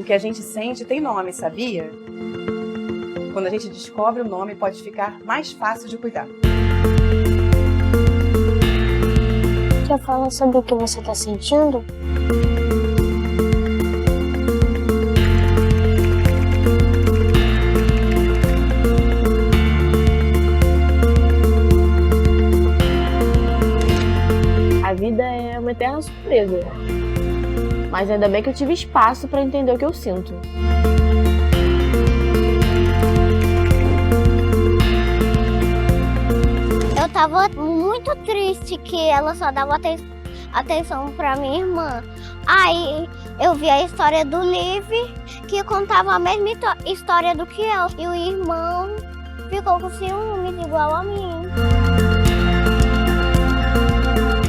que a gente sente tem nome, sabia? Quando a gente descobre o nome, pode ficar mais fácil de cuidar. Quer falar sobre o que você está sentindo? A vida é uma eterna surpresa. Mas ainda bem que eu tive espaço para entender o que eu sinto. Eu tava muito triste que ela só dava atenção pra minha irmã. Aí eu vi a história do Liv, que contava a mesma história do que eu. E o irmão ficou com ciúmes igual a mim.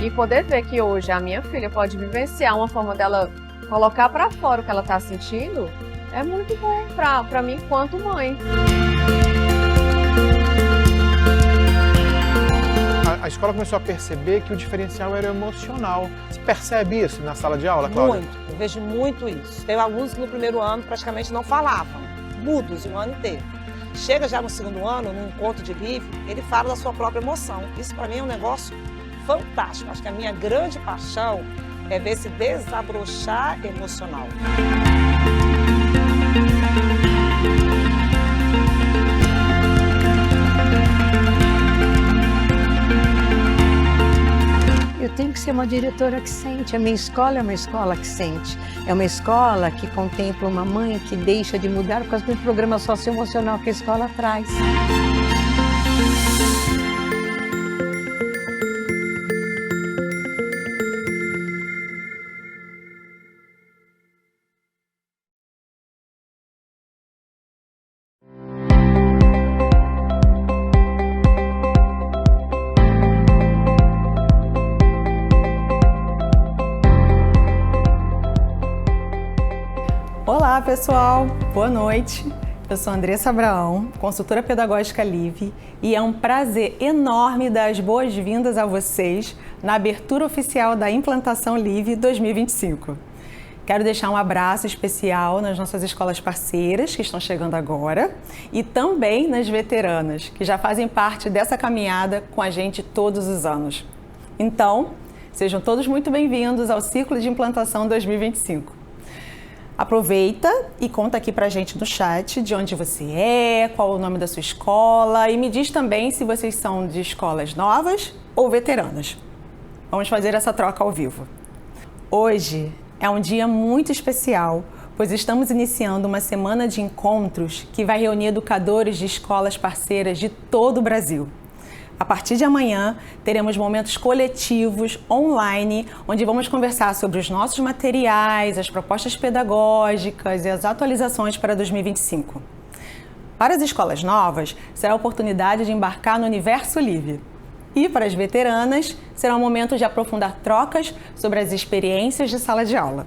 E poder ver que hoje a minha filha pode vivenciar uma forma dela colocar pra fora o que ela tá sentindo, é muito bom pra mim enquanto mãe. A escola começou a perceber que o diferencial era emocional. Você percebe isso na sala de aula, Cláudia? Muito, eu vejo muito isso. Tem alunos que no primeiro ano praticamente não falavam, mudos o ano inteiro. Chega já no segundo ano, num encontro de Liv, ele fala da sua própria emoção. Isso para mim é um negócio fantástico. Acho que a minha grande paixão é ver esse desabrochar emocional. Eu tenho que ser uma diretora que sente. A minha escola é uma escola que sente. É uma escola que contempla uma mãe que deixa de mudar por causa do programa socioemocional que a escola traz. Olá pessoal, boa noite. Eu sou Andressa Abraão, consultora pedagógica Liv, e é um prazer enorme dar as boas-vindas a vocês na abertura oficial da Implantação Liv 2025. Quero deixar um abraço especial nas nossas escolas parceiras que estão chegando agora e também nas veteranas que já fazem parte dessa caminhada com a gente todos os anos. Então, sejam todos muito bem-vindos ao Ciclo de Implantação 2025. Aproveita e conta aqui pra gente no chat de onde você é, qual o nome da sua escola e me diz também se vocês são de escolas novas ou veteranas. Vamos fazer essa troca ao vivo. Hoje é um dia muito especial, pois estamos iniciando uma semana de encontros que vai reunir educadores de escolas parceiras de todo o Brasil. A partir de amanhã, teremos momentos coletivos, online, onde vamos conversar sobre os nossos materiais, as propostas pedagógicas e as atualizações para 2025. Para as escolas novas, será a oportunidade de embarcar no universo Liv. E para as veteranas, será um momento de aprofundar trocas sobre as experiências de sala de aula.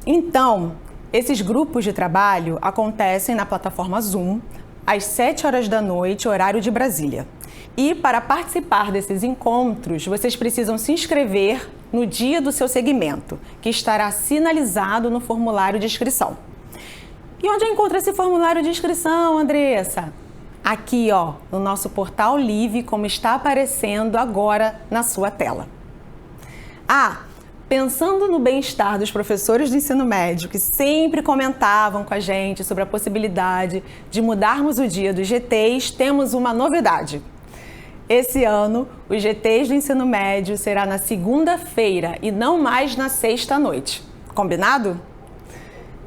Então, esses grupos de trabalho acontecem na plataforma Zoom, às 7 horas da noite, horário de Brasília. E para participar desses encontros, vocês precisam se inscrever no dia do seu segmento, que estará sinalizado no formulário de inscrição. E onde eu encontro esse formulário de inscrição, Andressa? Aqui, ó, no nosso portal Liv, como está aparecendo agora na sua tela. Pensando no bem-estar dos professores do ensino médio, que sempre comentavam com a gente sobre a possibilidade de mudarmos o dia dos GTs, temos uma novidade. Esse ano, os GTs do ensino médio será na segunda-feira e não mais na sexta-noite. Combinado?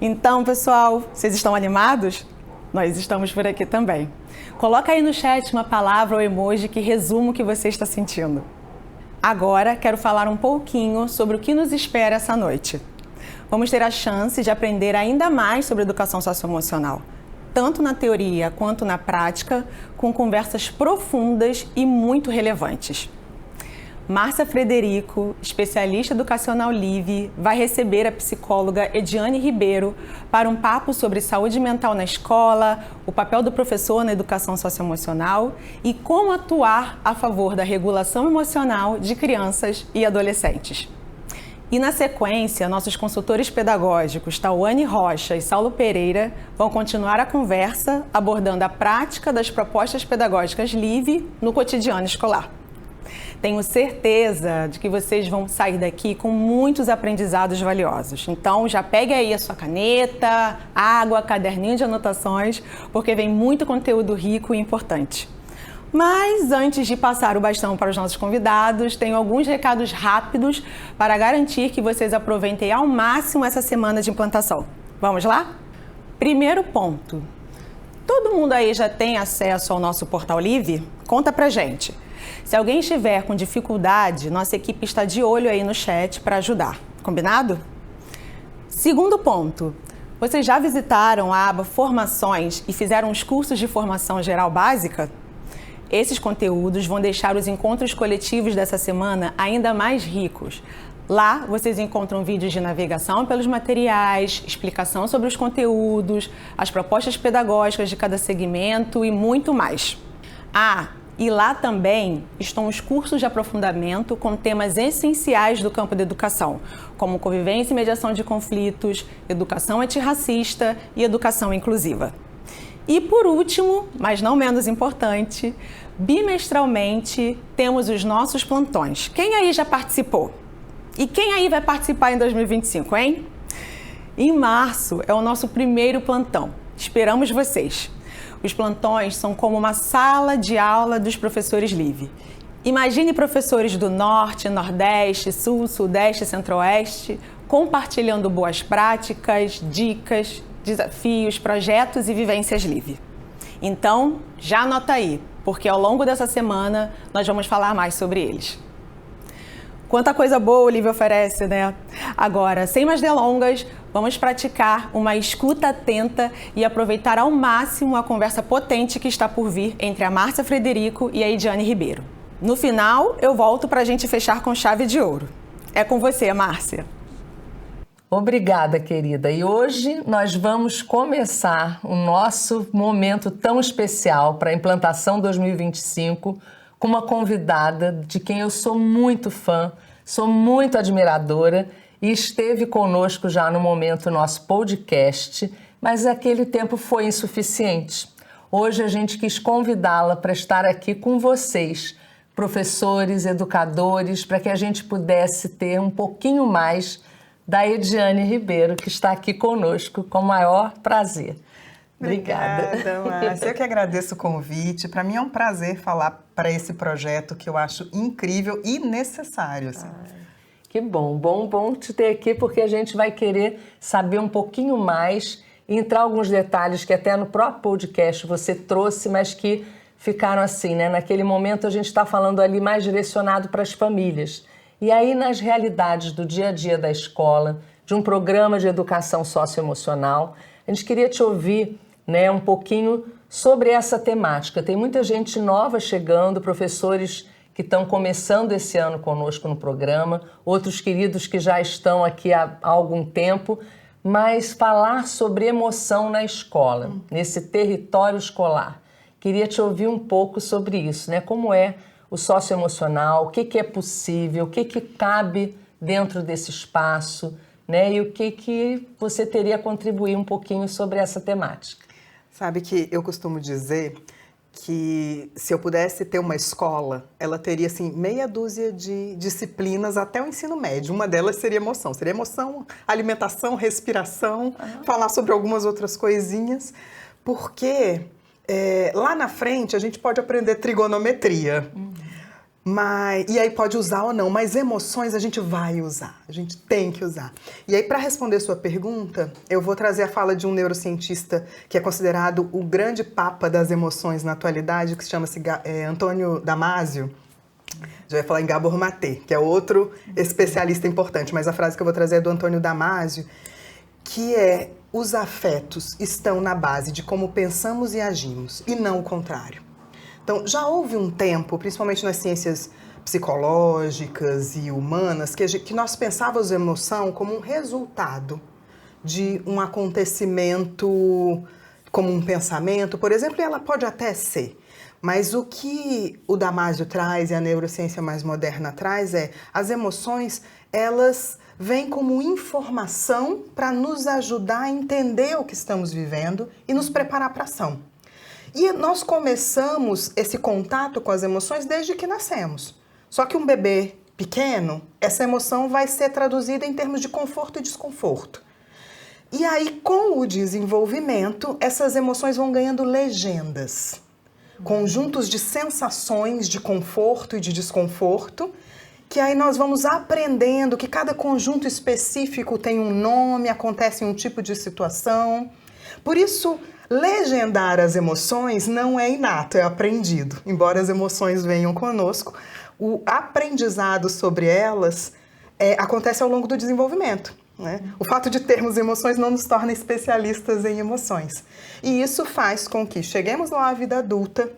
Então, pessoal, vocês estão animados? Nós estamos por aqui também. Coloca aí no chat uma palavra ou emoji que resuma o que você está sentindo. Agora, quero falar um pouquinho sobre o que nos espera essa noite. Vamos ter a chance de aprender ainda mais sobre educação socioemocional, tanto na teoria quanto na prática, com conversas profundas e muito relevantes. Márcia Frederico, especialista educacional Liv, vai receber a psicóloga Ediane Ribeiro para um papo sobre saúde mental na escola, o papel do professor na educação socioemocional e como atuar a favor da regulação emocional de crianças e adolescentes. E na sequência, nossos consultores pedagógicos, Tawane Rocha e Saulo Pereira, vão continuar a conversa abordando a prática das propostas pedagógicas LIVE no cotidiano escolar. Tenho certeza de que vocês vão sair daqui com muitos aprendizados valiosos. Então, já pegue aí a sua caneta, água, caderninho de anotações, porque vem muito conteúdo rico e importante. Mas antes de passar o bastão para os nossos convidados, tenho alguns recados rápidos para garantir que vocês aproveitem ao máximo essa semana de implantação. Vamos lá? Primeiro ponto. Todo mundo aí já tem acesso ao nosso portal Live? Conta pra gente. Se alguém estiver com dificuldade, nossa equipe está de olho aí no chat para ajudar. Combinado? Segundo ponto. Vocês já visitaram a aba Formações e fizeram os cursos de formação geral básica? Esses conteúdos vão deixar os encontros coletivos dessa semana ainda mais ricos. Lá, vocês encontram vídeos de navegação pelos materiais, explicação sobre os conteúdos, as propostas pedagógicas de cada segmento e muito mais. E lá também estão os cursos de aprofundamento com temas essenciais do campo da educação, como convivência e mediação de conflitos, educação antirracista e educação inclusiva. E por último, mas não menos importante, bimestralmente temos os nossos plantões. Quem aí já participou? E quem aí vai participar em 2025, hein? Em março é o nosso primeiro plantão. Esperamos vocês. Os plantões são como uma sala de aula dos professores LIVE. Imagine professores do Norte, Nordeste, Sul, Sudeste e Centro-Oeste compartilhando boas práticas, dicas, desafios, projetos e vivências LIVE. Então, já anota aí, porque ao longo dessa semana nós vamos falar mais sobre eles. Quanta coisa boa o LIVE oferece, né? Agora, sem mais delongas, vamos praticar uma escuta atenta e aproveitar ao máximo a conversa potente que está por vir entre a Márcia Frederico e a Ediane Ribeiro. No final, eu volto para a gente fechar com chave de ouro. É com você, Márcia. Obrigada, querida. E hoje nós vamos começar o nosso momento tão especial para a implantação 2025 com uma convidada de quem eu sou muito fã, sou muito admiradora e esteve conosco já no momento nosso podcast, mas aquele tempo foi insuficiente. Hoje a gente quis convidá-la para estar aqui com vocês, professores, educadores, para que a gente pudesse ter um pouquinho mais da Ediane Ribeiro, que está aqui conosco com o maior prazer. Obrigada, Márcia. Eu que agradeço o convite. Para mim é um prazer falar para esse projeto que eu acho incrível e necessário. Assim. Que bom te ter aqui, porque a gente vai querer saber um pouquinho mais e entrar alguns detalhes que até no próprio podcast você trouxe, mas que ficaram assim, né? Naquele momento a gente está falando ali mais direcionado para as famílias. E aí, nas realidades do dia a dia da escola, de um programa de educação socioemocional, a gente queria te ouvir, né, um pouquinho sobre essa temática. Tem muita gente nova chegando, professores que estão começando esse ano conosco no programa, outros queridos que já estão aqui há algum tempo, mas falar sobre emoção na escola, nesse território escolar. Queria te ouvir um pouco sobre isso, né? Como é o socioemocional, o que é possível, o que cabe dentro desse espaço, né? E o que você teria a contribuir um pouquinho sobre essa temática. Sabe que eu costumo dizer que se eu pudesse ter uma escola, ela teria assim meia dúzia de disciplinas até o ensino médio. Uma delas seria emoção. Seria emoção, alimentação, respiração, falar sobre algumas outras coisinhas, porque lá na frente a gente pode aprender trigonometria. E aí pode usar ou não, mas emoções a gente vai usar, a gente tem que usar. E aí, para responder sua pergunta, eu vou trazer a fala de um neurocientista que é considerado o grande papa das emoções na atualidade, que se chama-se Antônio Damasio. Já vai falar em Gabor Maté, que é outro especialista importante, mas a frase que eu vou trazer é do Antônio Damasio, que é: os afetos estão na base de como pensamos e agimos, e não o contrário. Então, já houve um tempo, principalmente nas ciências psicológicas e humanas, que nós pensávamos a emoção como um resultado de um acontecimento, como um pensamento, por exemplo, e ela pode até ser. Mas o que o Damasio traz e a neurociência mais moderna traz as emoções, elas vêm como informação para nos ajudar a entender o que estamos vivendo e nos preparar para a ação. E nós começamos esse contato com as emoções desde que nascemos. Só que um bebê pequeno, essa emoção vai ser traduzida em termos de conforto e desconforto. E aí, com o desenvolvimento, essas emoções vão ganhando legendas. Conjuntos de sensações de conforto e de desconforto, que aí nós vamos aprendendo que cada conjunto específico tem um nome, acontece em um tipo de situação. Por isso, legendar as emoções não é inato, é aprendido. Embora as emoções venham conosco, o aprendizado sobre elas acontece ao longo do desenvolvimento, né? O fato de termos emoções não nos torna especialistas em emoções. E isso faz com que cheguemos lá à vida adulta,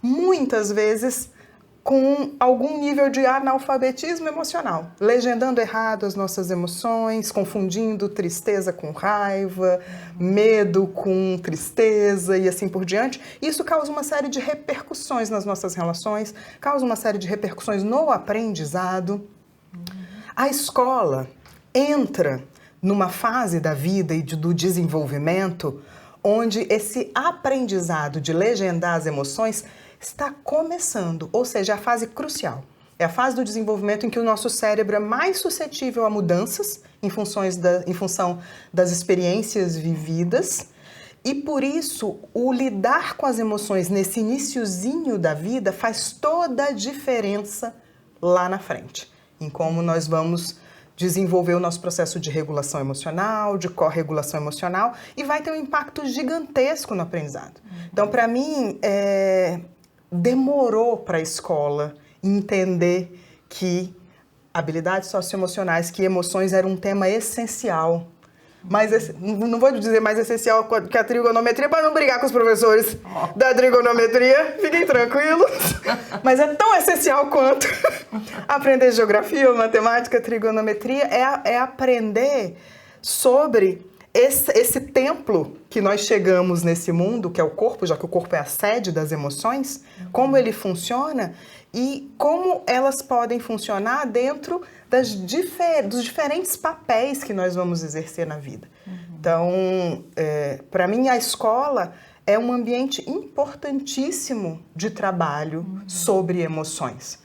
muitas vezes com algum nível de analfabetismo emocional, legendando errado as nossas emoções, confundindo tristeza com raiva, medo com tristeza e assim por diante. Isso causa uma série de repercussões nas nossas relações, causa uma série de repercussões no aprendizado. A escola entra numa fase da vida e do desenvolvimento onde esse aprendizado de legendar as emoções está começando, ou seja, a fase crucial. É a fase do desenvolvimento em que o nosso cérebro é mais suscetível a mudanças em função das experiências vividas, e por isso o lidar com as emoções nesse iniciozinho da vida faz toda a diferença lá na frente, em como nós vamos desenvolver o nosso processo de regulação emocional, de corregulação emocional, e vai ter um impacto gigantesco no aprendizado. Então, para mim, demorou para a escola entender que habilidades socioemocionais, que emoções eram um tema essencial. Mas não vou dizer mais essencial que a trigonometria, para não brigar com os professores da trigonometria, fiquem tranquilos. Mas é tão essencial quanto aprender geografia, matemática, trigonometria, é aprender sobre esse templo que nós chegamos nesse mundo, que é o corpo, já que o corpo é a sede das emoções, como ele funciona e como elas podem funcionar dentro dos diferentes papéis que nós vamos exercer na vida. Então, para mim, a escola é um ambiente importantíssimo de trabalho sobre emoções.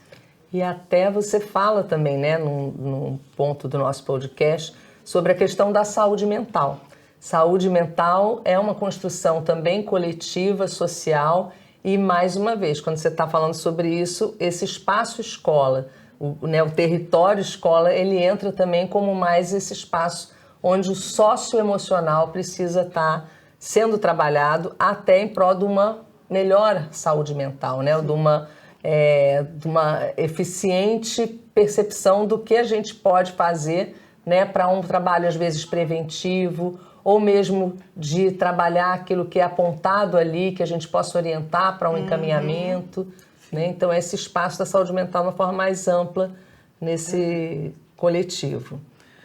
E até você fala também, né, num ponto do nosso podcast, sobre a questão da saúde mental. Saúde mental é uma construção também coletiva, social, e mais uma vez, quando você está falando sobre isso, esse espaço escola, o território escola, ele entra também como mais esse espaço onde o socioemocional precisa estar sendo trabalhado até em prol de uma melhor saúde mental, né? De uma eficiente percepção do que a gente pode fazer, né, para um trabalho às vezes preventivo, ou mesmo de trabalhar aquilo que é apontado ali, que a gente possa orientar para um encaminhamento, né? Então esse espaço da saúde mental de uma forma mais ampla nesse coletivo.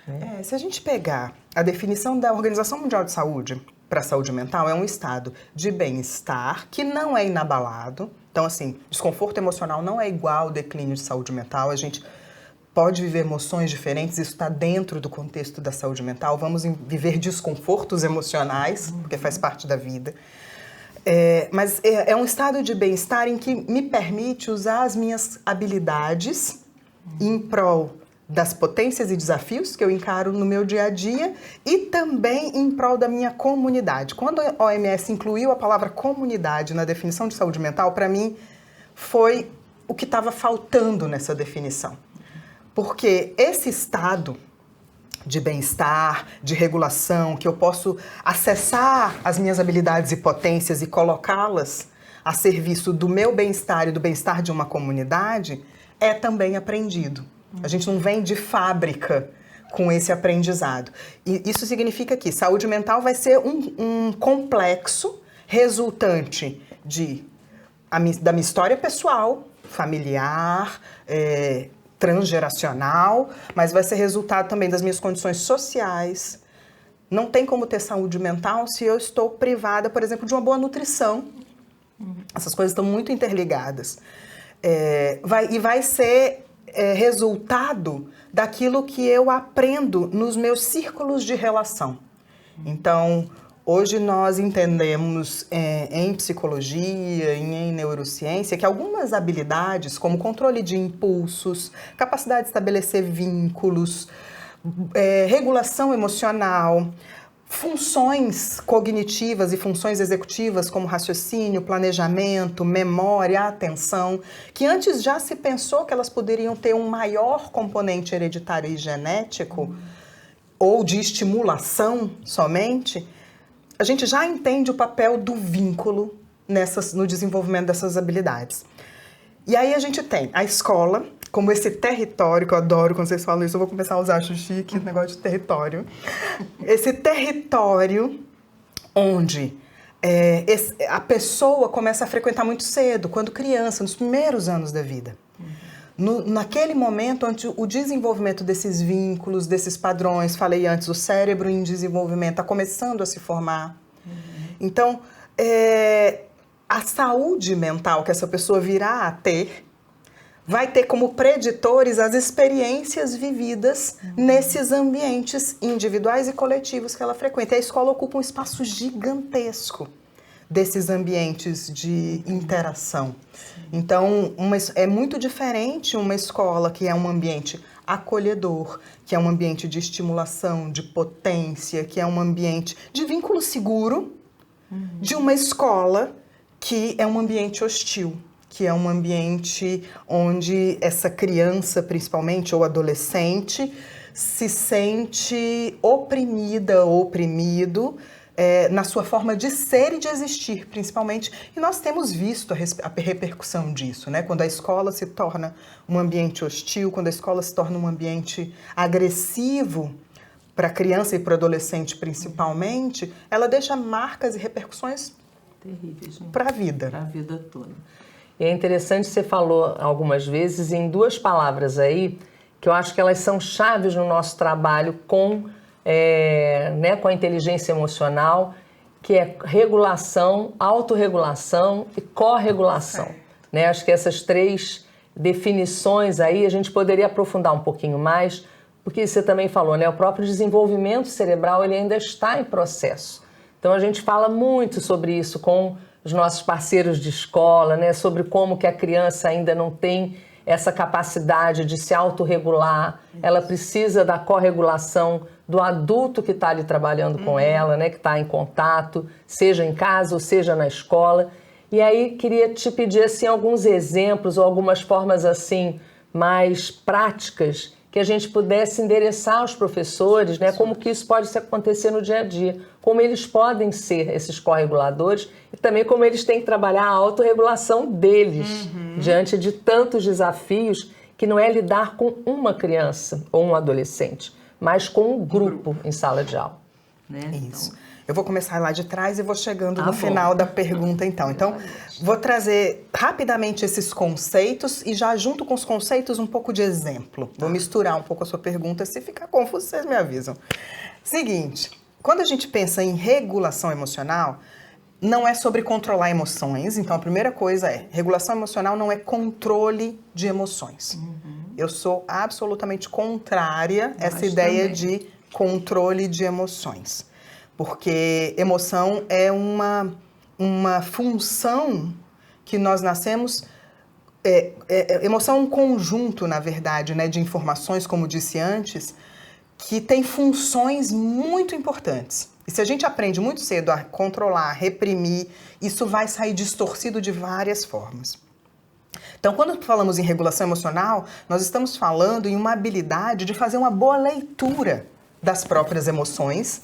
Né? Se a gente pegar a definição da Organização Mundial de Saúde para a saúde mental, é um estado de bem-estar que não é inabalado. Então, assim, desconforto emocional não é igual ao declínio de saúde mental. A gente pode viver emoções diferentes, isso está dentro do contexto da saúde mental. Vamos viver desconfortos emocionais, porque faz parte da vida. Mas é um estado de bem-estar em que me permite usar as minhas habilidades em prol das potências e desafios que eu encaro no meu dia a dia e também em prol da minha comunidade. Quando a OMS incluiu a palavra comunidade na definição de saúde mental, para mim foi o que estava faltando nessa definição. Porque esse estado de bem-estar, de regulação, que eu posso acessar as minhas habilidades e potências e colocá-las a serviço do meu bem-estar e do bem-estar de uma comunidade, é também aprendido. A gente não vem de fábrica com esse aprendizado. E isso significa que saúde mental vai ser um complexo resultante da minha história pessoal, familiar, transgeracional, mas vai ser resultado também das minhas condições sociais. Não tem como ter saúde mental se eu estou privada, por exemplo, de uma boa nutrição. Essas coisas estão muito interligadas. Vai ser resultado daquilo que eu aprendo nos meus círculos de relação. Então, hoje nós entendemos em psicologia, em neurociência, que algumas habilidades, como controle de impulsos, capacidade de estabelecer vínculos, regulação emocional, funções cognitivas e funções executivas como raciocínio, planejamento, memória, atenção, que antes já se pensou que elas poderiam ter um maior componente hereditário e genético, ou de estimulação somente, a gente já entende o papel do vínculo no desenvolvimento dessas habilidades. E aí a gente tem a escola como esse território, que eu adoro quando vocês falam isso, eu vou começar a usar, acho chique, o negócio de território. Esse território onde a pessoa começa a frequentar muito cedo, quando criança, nos primeiros anos da vida. Naquele momento onde o desenvolvimento desses vínculos, desses padrões, falei antes, o cérebro em desenvolvimento está começando a se formar. Então, a saúde mental que essa pessoa virá a ter vai ter como preditores as experiências vividas nesses ambientes individuais e coletivos que ela frequenta. E a escola ocupa um espaço gigantesco desses ambientes de interação. Então, é muito diferente uma escola que é um ambiente acolhedor, que é um ambiente de estimulação, de potência, que é um ambiente de vínculo seguro, de uma escola que é um ambiente hostil, que é um ambiente onde essa criança, principalmente, ou adolescente, se sente oprimida, oprimido, na sua forma de ser e de existir, principalmente. E nós temos visto a repercussão disso, né? Quando a escola se torna um ambiente hostil, quando a escola se torna um ambiente agressivo para a criança e para o adolescente, principalmente, ela deixa marcas e repercussões terríveis, né? Para a vida. Para a vida toda. E é interessante, você falou algumas vezes em duas palavras aí, que eu acho que elas são chaves no nosso trabalho com a inteligência emocional, que é regulação, autorregulação e corregulação. Né? Acho que essas três definições aí a gente poderia aprofundar um pouquinho mais, porque você também falou, né? O próprio desenvolvimento cerebral ele ainda está em processo. Então a gente fala muito sobre isso com os nossos parceiros de escola, né? Sobre como que a criança ainda não tem essa capacidade de se autorregular, ela precisa da corregulação do adulto que está ali trabalhando com ela, né? Que está em contato, seja em casa ou seja na escola. E aí queria te pedir assim, alguns exemplos ou algumas formas assim mais práticas que a gente pudesse endereçar aos professores, né? Como que isso pode acontecer no dia a dia, como eles podem ser esses correguladores e também como eles têm que trabalhar a autorregulação deles diante de tantos desafios que não é lidar com uma criança ou um adolescente, mas com um grupo em sala de aula. Né? Isso. Então... Eu vou começar lá de trás e vou chegando no final da pergunta, então. Então, vou trazer rapidamente esses conceitos e já junto com os conceitos um pouco de exemplo. Vou misturar um pouco a sua pergunta, se ficar confuso, vocês me avisam. Seguinte, quando a gente pensa em regulação emocional, não é sobre controlar emoções. Então, a primeira coisa é, regulação emocional não é controle de emoções. Eu sou absolutamente contrária a essa ideia de controle de emoções. Porque emoção é uma função que nós nascemos... emoção é um conjunto, na verdade, né, de informações, como disse antes, que tem funções muito importantes. E se a gente aprende muito cedo a controlar, reprimir, isso vai sair distorcido de várias formas. Então, quando falamos em regulação emocional, nós estamos falando em uma habilidade de fazer uma boa leitura das próprias emoções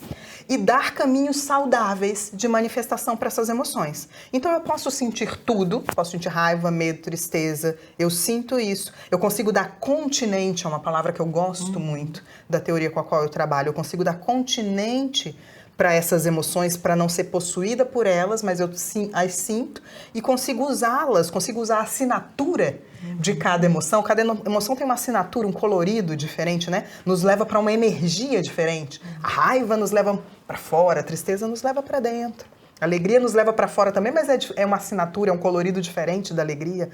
e dar caminhos saudáveis de manifestação para essas emoções. Então eu posso sentir tudo, posso sentir raiva, medo, tristeza, eu sinto isso. Eu consigo dar continente, é uma palavra que eu gosto muito da teoria com a qual eu trabalho, eu consigo dar continente para essas emoções, para não ser possuída por elas, mas eu as sinto e consigo usá-las, consigo usar a assinatura de cada emoção. Cada emoção tem uma assinatura, um colorido diferente, né? Nos leva para uma energia diferente. A raiva nos leva para fora, a tristeza nos leva para dentro. A alegria nos leva para fora também, mas é uma assinatura, é um colorido diferente da alegria.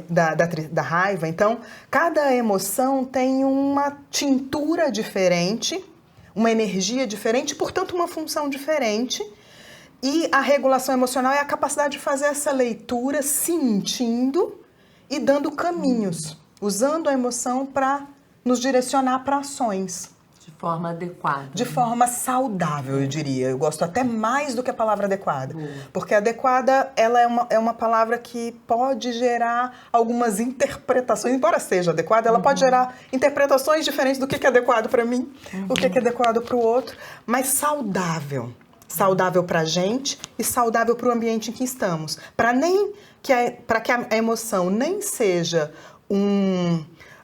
da raiva. Então, cada emoção tem uma tintura diferente, uma energia diferente, portanto, uma função diferente. E a regulação emocional é a capacidade de fazer essa leitura sentindo e dando caminhos, usando a emoção para nos direcionar para ações. De forma adequada. De forma saudável, eu diria. Eu gosto até mais do que a palavra adequada. Porque adequada, ela é uma palavra que pode gerar algumas interpretações. Embora seja adequada, ela pode gerar interpretações diferentes do que é adequado para mim, o que é adequado para o outro. Mas saudável. Saudável para a gente e saudável para o ambiente em que estamos. Para que a emoção nem seja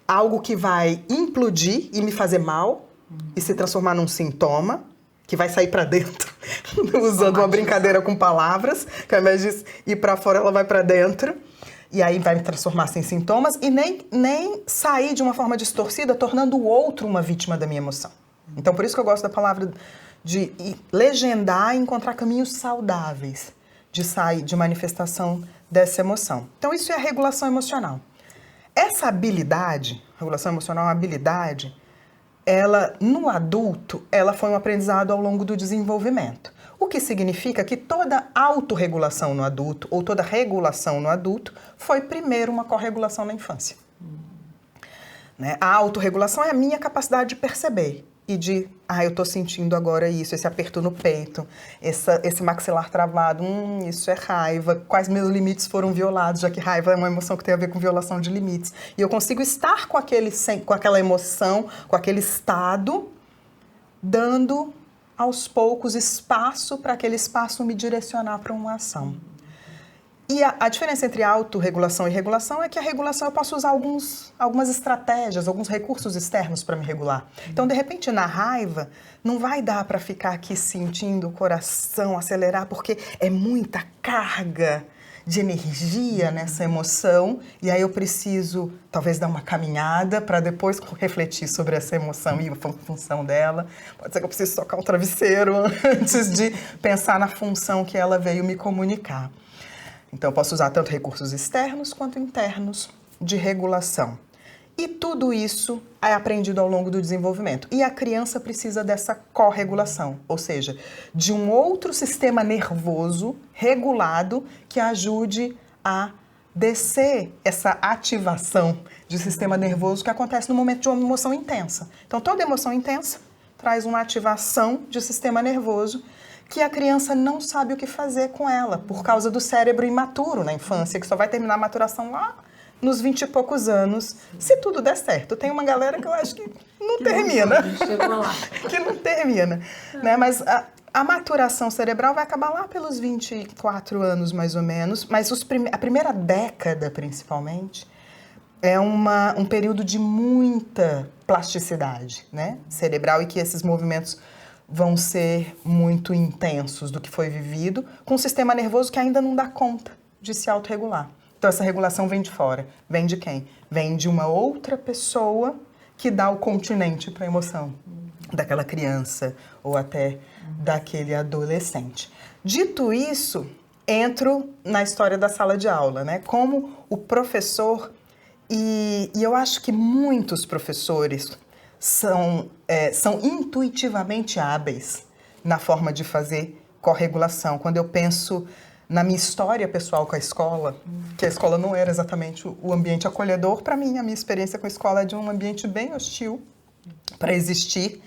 algo que vai implodir e me fazer mal, e se transformar num sintoma, que vai sair para dentro, usando uma brincadeira com palavras, que ao invés de ir para fora, ela vai para dentro, e aí vai me transformar em sintomas, e nem sair de uma forma distorcida, tornando o outro uma vítima da minha emoção. Então, por isso que eu gosto da palavra de legendar e encontrar caminhos saudáveis de sair, de manifestação dessa emoção. Então, isso é a regulação emocional. Essa habilidade, regulação emocional é uma habilidade, ela, no adulto, ela foi um aprendizado ao longo do desenvolvimento. O que significa que toda autorregulação no adulto, ou toda regulação no adulto, foi primeiro uma corregulação na infância. Né? A autorregulação é a minha capacidade de perceber e de, eu estou sentindo agora isso, esse aperto no peito, esse maxilar travado, isso é raiva, quais meus limites foram violados, já que raiva é uma emoção que tem a ver com violação de limites. E eu consigo estar com aquela emoção, com aquele estado, dando aos poucos espaço para aquele espaço me direcionar para uma ação. E a diferença entre autorregulação e regulação é que a regulação eu posso usar algumas estratégias, alguns recursos externos para me regular. Então, de repente, na raiva, não vai dar para ficar aqui sentindo o coração acelerar, porque é muita carga de energia nessa emoção, e aí eu preciso, talvez, dar uma caminhada para depois refletir sobre essa emoção e a função dela. Pode ser que eu precise tocar um travesseiro antes de pensar na função que ela veio me comunicar. Então, eu posso usar tanto recursos externos quanto internos de regulação. E tudo isso é aprendido ao longo do desenvolvimento. E a criança precisa dessa corregulação, ou seja, de um outro sistema nervoso regulado que ajude a descer essa ativação de sistema nervoso que acontece no momento de uma emoção intensa. Então, toda emoção intensa traz uma ativação de sistema nervoso que a criança não sabe o que fazer com ela, por causa do cérebro imaturo na infância, que só vai terminar a maturação lá nos 20 e poucos anos, se tudo der certo. Tem uma galera que eu acho que não termina. Que não termina. Né? Mas a maturação cerebral vai acabar lá pelos 24 anos, mais ou menos, mas a primeira década, principalmente, é um período de muita plasticidade, né, cerebral, e que esses movimentos vão ser muito intensos do que foi vivido, com um sistema nervoso que ainda não dá conta de se autorregular. Então, essa regulação vem de fora. Vem de quem? Vem de uma outra pessoa que dá o continente para a emoção daquela criança ou até daquele adolescente. Dito isso, entro na história da sala de aula, né? Como o professor, e eu acho que muitos professores são intuitivamente hábeis na forma de fazer corregulação. Quando eu penso na minha história pessoal com a escola, que a escola não era exatamente o ambiente acolhedor, para mim, a minha experiência com a escola é de um ambiente bem hostil para existir.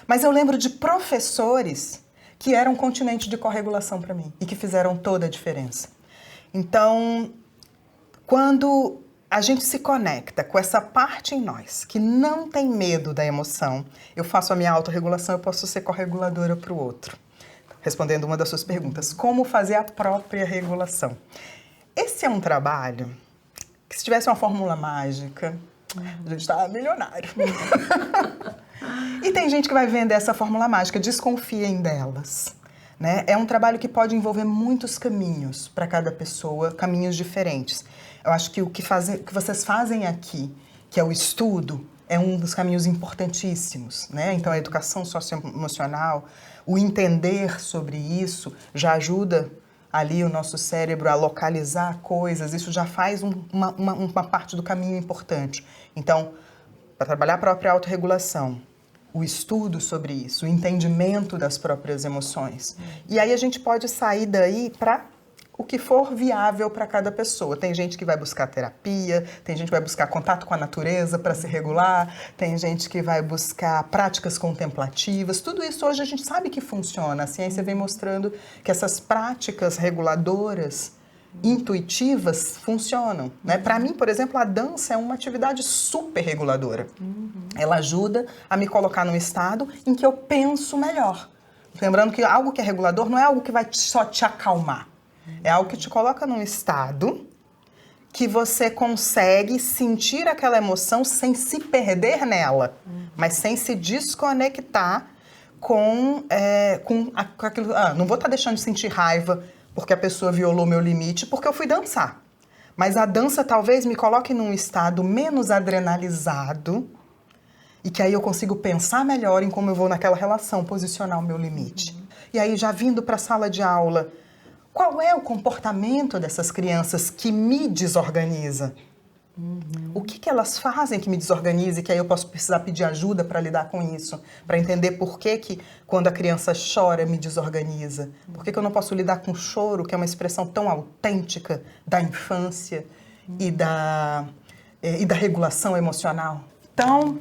Mas eu lembro de professores que eram um continente de corregulação para mim e que fizeram toda a diferença. Então, quando a gente se conecta com essa parte em nós que não tem medo da emoção, eu faço a minha autorregulação, eu posso ser correguladora para o outro. Respondendo uma das suas perguntas, como fazer a própria regulação? Esse é um trabalho que, se tivesse uma fórmula mágica, a gente estava milionário. E tem gente que vai vender essa fórmula mágica, desconfiem delas. Né? É um trabalho que pode envolver muitos caminhos para cada pessoa, caminhos diferentes. Eu acho que o que vocês fazem aqui, que é o estudo, é um dos caminhos importantíssimos, né? Então, a educação socioemocional, o entender sobre isso, já ajuda ali o nosso cérebro a localizar coisas, isso já faz uma parte do caminho importante. Então, para trabalhar a própria autorregulação, o estudo sobre isso, o entendimento das próprias emoções. E aí a gente pode sair daí para o que for viável para cada pessoa. Tem gente que vai buscar terapia, tem gente que vai buscar contato com a natureza para se regular, tem gente que vai buscar práticas contemplativas. Tudo isso hoje a gente sabe que funciona. A ciência vem mostrando que essas práticas reguladoras, intuitivas, funcionam, né? Para mim, por exemplo, a dança é uma atividade super reguladora. Ela ajuda a me colocar num estado em que eu penso melhor. Lembrando que algo que é regulador não é algo que vai só te acalmar. É algo que te coloca num estado que você consegue sentir aquela emoção sem se perder nela, mas sem se desconectar com aquilo. Não vou estar deixando de sentir raiva porque a pessoa violou meu limite, porque eu fui dançar. Mas a dança talvez me coloque num estado menos adrenalizado e que aí eu consigo pensar melhor em como eu vou naquela relação, posicionar o meu limite. E aí já vindo para a sala de aula, qual é o comportamento dessas crianças que me desorganiza? O que elas fazem que me desorganiza e que aí eu posso precisar pedir ajuda para lidar com isso? Para entender por que quando a criança chora me desorganiza? Por que eu não posso lidar com o choro, que é uma expressão tão autêntica da infância e da regulação emocional? Então,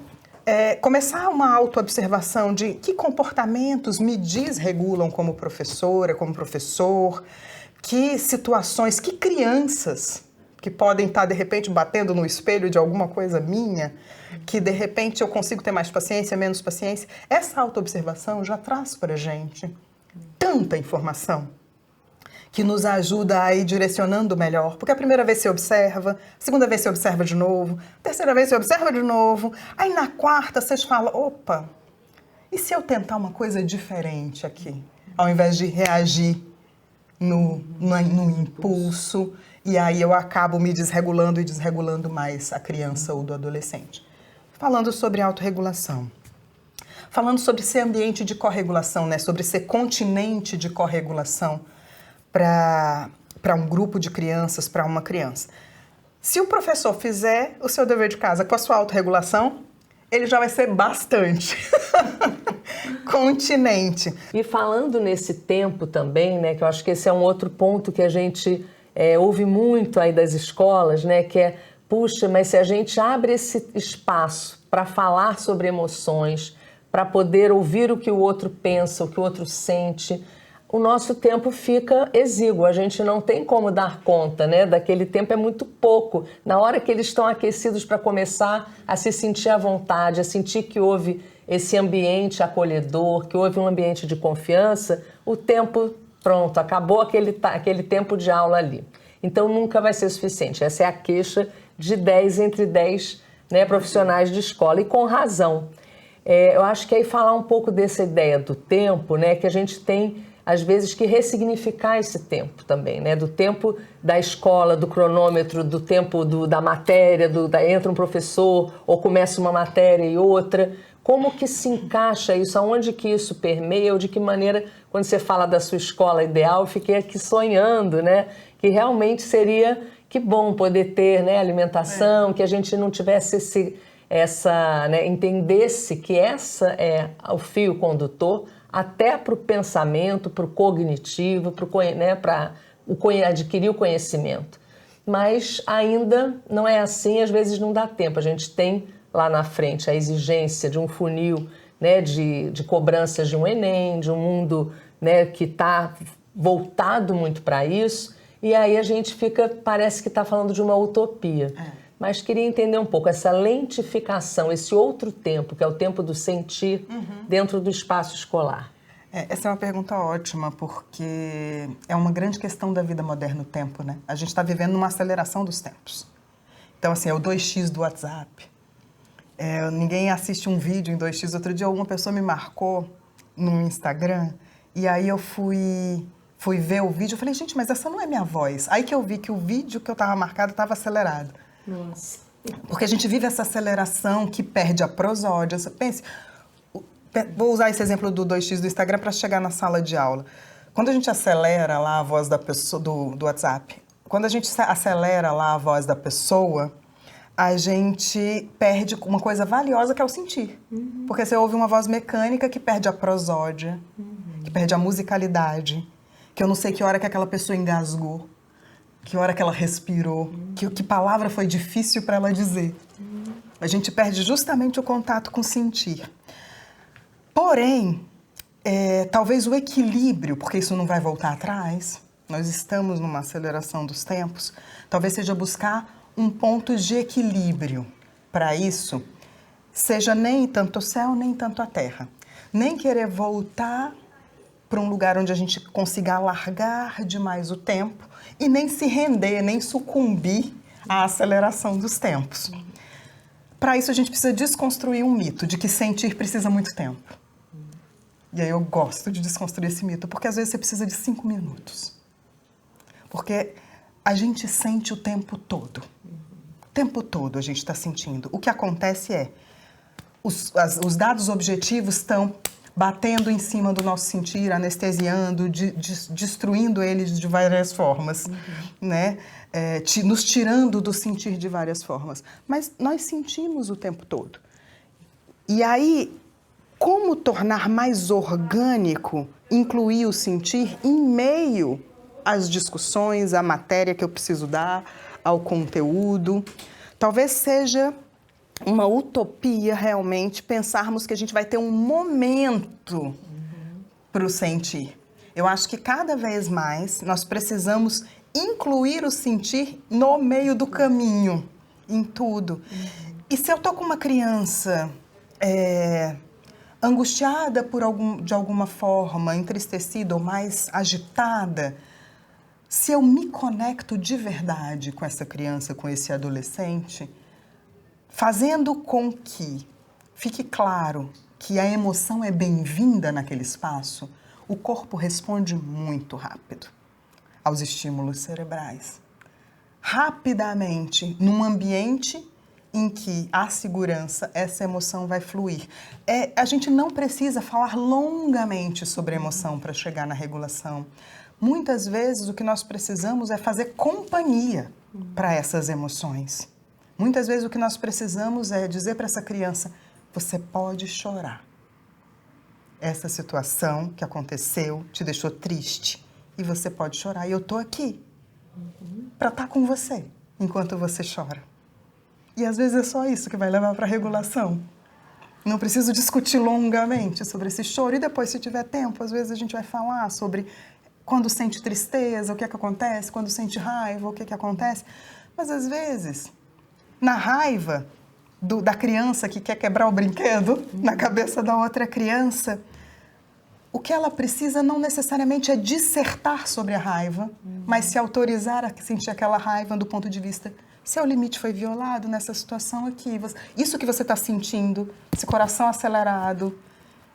começar uma autoobservação de que comportamentos me desregulam como professora, como professor, que situações, que crianças que podem estar, de repente, batendo no espelho de alguma coisa minha, que, de repente, eu consigo ter mais paciência, menos paciência. Essa autoobservação já traz para a gente tanta informação que nos ajuda a ir direcionando melhor. Porque a primeira vez você observa, a segunda vez você observa de novo, a terceira vez você observa de novo, aí na quarta você fala, opa, e se eu tentar uma coisa diferente aqui? Ao invés de reagir no impulso, e aí eu acabo me desregulando e desregulando mais a criança ou do adolescente. Falando sobre autorregulação. Falando sobre ser ambiente de corregulação, né? Sobre ser continente de corregulação para um grupo de crianças, para uma criança. Se o professor fizer o seu dever de casa com a sua autorregulação, ele já vai ser bastante continente. E falando nesse tempo também, né? Que eu acho que esse é um outro ponto que a gente ouve muito aí das escolas, né? Que é, puxa, mas se a gente abre esse espaço para falar sobre emoções, para poder ouvir o que o outro pensa, o que o outro sente, o nosso tempo fica exíguo, a gente não tem como dar conta, né? Daquele tempo é muito pouco. Na hora que eles estão aquecidos para começar a se sentir à vontade, a sentir que houve esse ambiente acolhedor, que houve um ambiente de confiança, o tempo, pronto, acabou aquele tempo de aula ali. Então nunca vai ser suficiente. Essa é a queixa de 10 entre 10, né, profissionais de escola, e com razão. Eu acho que aí falar um pouco dessa ideia do tempo, né, que a gente tem às vezes que ressignificar esse tempo também, né? Do tempo da escola, do cronômetro, do tempo da matéria, entra um professor ou começa uma matéria e outra. Como que se encaixa isso? Aonde que isso permeia? Ou de que maneira, quando você fala da sua escola ideal, eu fiquei aqui sonhando, né? Que realmente seria, que bom poder ter, né, alimentação, que a gente não tivesse entendesse que essa é o fio condutor até para o pensamento, para o cognitivo, para adquirir o conhecimento. Mas ainda não é assim, às vezes não dá tempo. A gente tem lá na frente a exigência de um funil, né, de cobranças de um Enem, de um mundo, né, que está voltado muito para isso, e aí a gente parece que está falando de uma utopia. Mas queria entender um pouco essa lentificação, esse outro tempo, que é o tempo do sentir dentro do espaço escolar. Essa é uma pergunta ótima, porque é uma grande questão da vida moderna, o tempo, né? A gente está vivendo uma aceleração dos tempos. Então, assim, é o 2x do WhatsApp. Ninguém assiste um vídeo em 2x. Outro dia, uma pessoa me marcou no Instagram, e aí eu fui ver o vídeo, eu falei, gente, mas essa não é minha voz. Aí que eu vi que o vídeo que eu estava marcado estava acelerado. Nossa. Porque a gente vive essa aceleração que perde a prosódia. Pense, vou usar esse exemplo do 2x do Instagram para chegar na sala de aula. Quando a gente acelera lá a voz da pessoa, do WhatsApp, quando a gente acelera lá a voz da pessoa, a gente perde uma coisa valiosa que é o sentir. Porque você ouve uma voz mecânica que perde a prosódia, que perde a musicalidade, que eu não sei que hora que aquela pessoa engasgou, que hora que ela respirou, que palavra foi difícil para ela dizer. A gente perde justamente o contato com o sentir. Porém, talvez o equilíbrio, porque isso não vai voltar atrás, nós estamos numa aceleração dos tempos, talvez seja buscar um ponto de equilíbrio. Para isso, seja nem tanto o céu, nem tanto a terra. Nem querer voltar para um lugar onde a gente consiga alargar demais o tempo e nem se render, nem sucumbir à aceleração dos tempos. Para isso, a gente precisa desconstruir um mito de que sentir precisa muito tempo. E aí eu gosto de desconstruir esse mito, porque às vezes você precisa de 5 minutos. Porque a gente sente o tempo todo. O tempo todo a gente está sentindo. O que acontece é, os dados objetivos estão batendo em cima do nosso sentir, anestesiando, destruindo eles de várias formas, né? Nos tirando do sentir de várias formas. Mas nós sentimos o tempo todo. E aí, como tornar mais orgânico, incluir o sentir em meio às discussões, à matéria que eu preciso dar, ao conteúdo? Talvez seja uma utopia realmente pensarmos que a gente vai ter um momento para o sentir. Eu acho que cada vez mais nós precisamos incluir o sentir no meio do caminho, em tudo. E se eu estou com uma criança angustiada de alguma forma, entristecida ou mais agitada, se eu me conecto de verdade com essa criança, com esse adolescente, fazendo com que fique claro que a emoção é bem-vinda naquele espaço, o corpo responde muito rápido aos estímulos cerebrais. Rapidamente, num ambiente em que há segurança, essa emoção vai fluir. A gente não precisa falar longamente sobre emoção para chegar na regulação. Muitas vezes o que nós precisamos é fazer companhia para essas emoções. Muitas vezes o que nós precisamos é dizer para essa criança, você pode chorar. Essa situação que aconteceu te deixou triste e você pode chorar. E eu estou aqui para estar com você enquanto você chora. E às vezes é só isso que vai levar para a regulação. Não preciso discutir longamente sobre esse choro. E depois, se tiver tempo, às vezes a gente vai falar sobre quando sente tristeza, o que é que acontece, quando sente raiva, o que é que acontece. Mas às vezes, na raiva da criança que quer quebrar o brinquedo na cabeça da outra criança, o que ela precisa não necessariamente é dissertar sobre a raiva, mas se autorizar a sentir aquela raiva do ponto de vista, seu limite foi violado nessa situação aqui. Isso que você está sentindo, esse coração acelerado,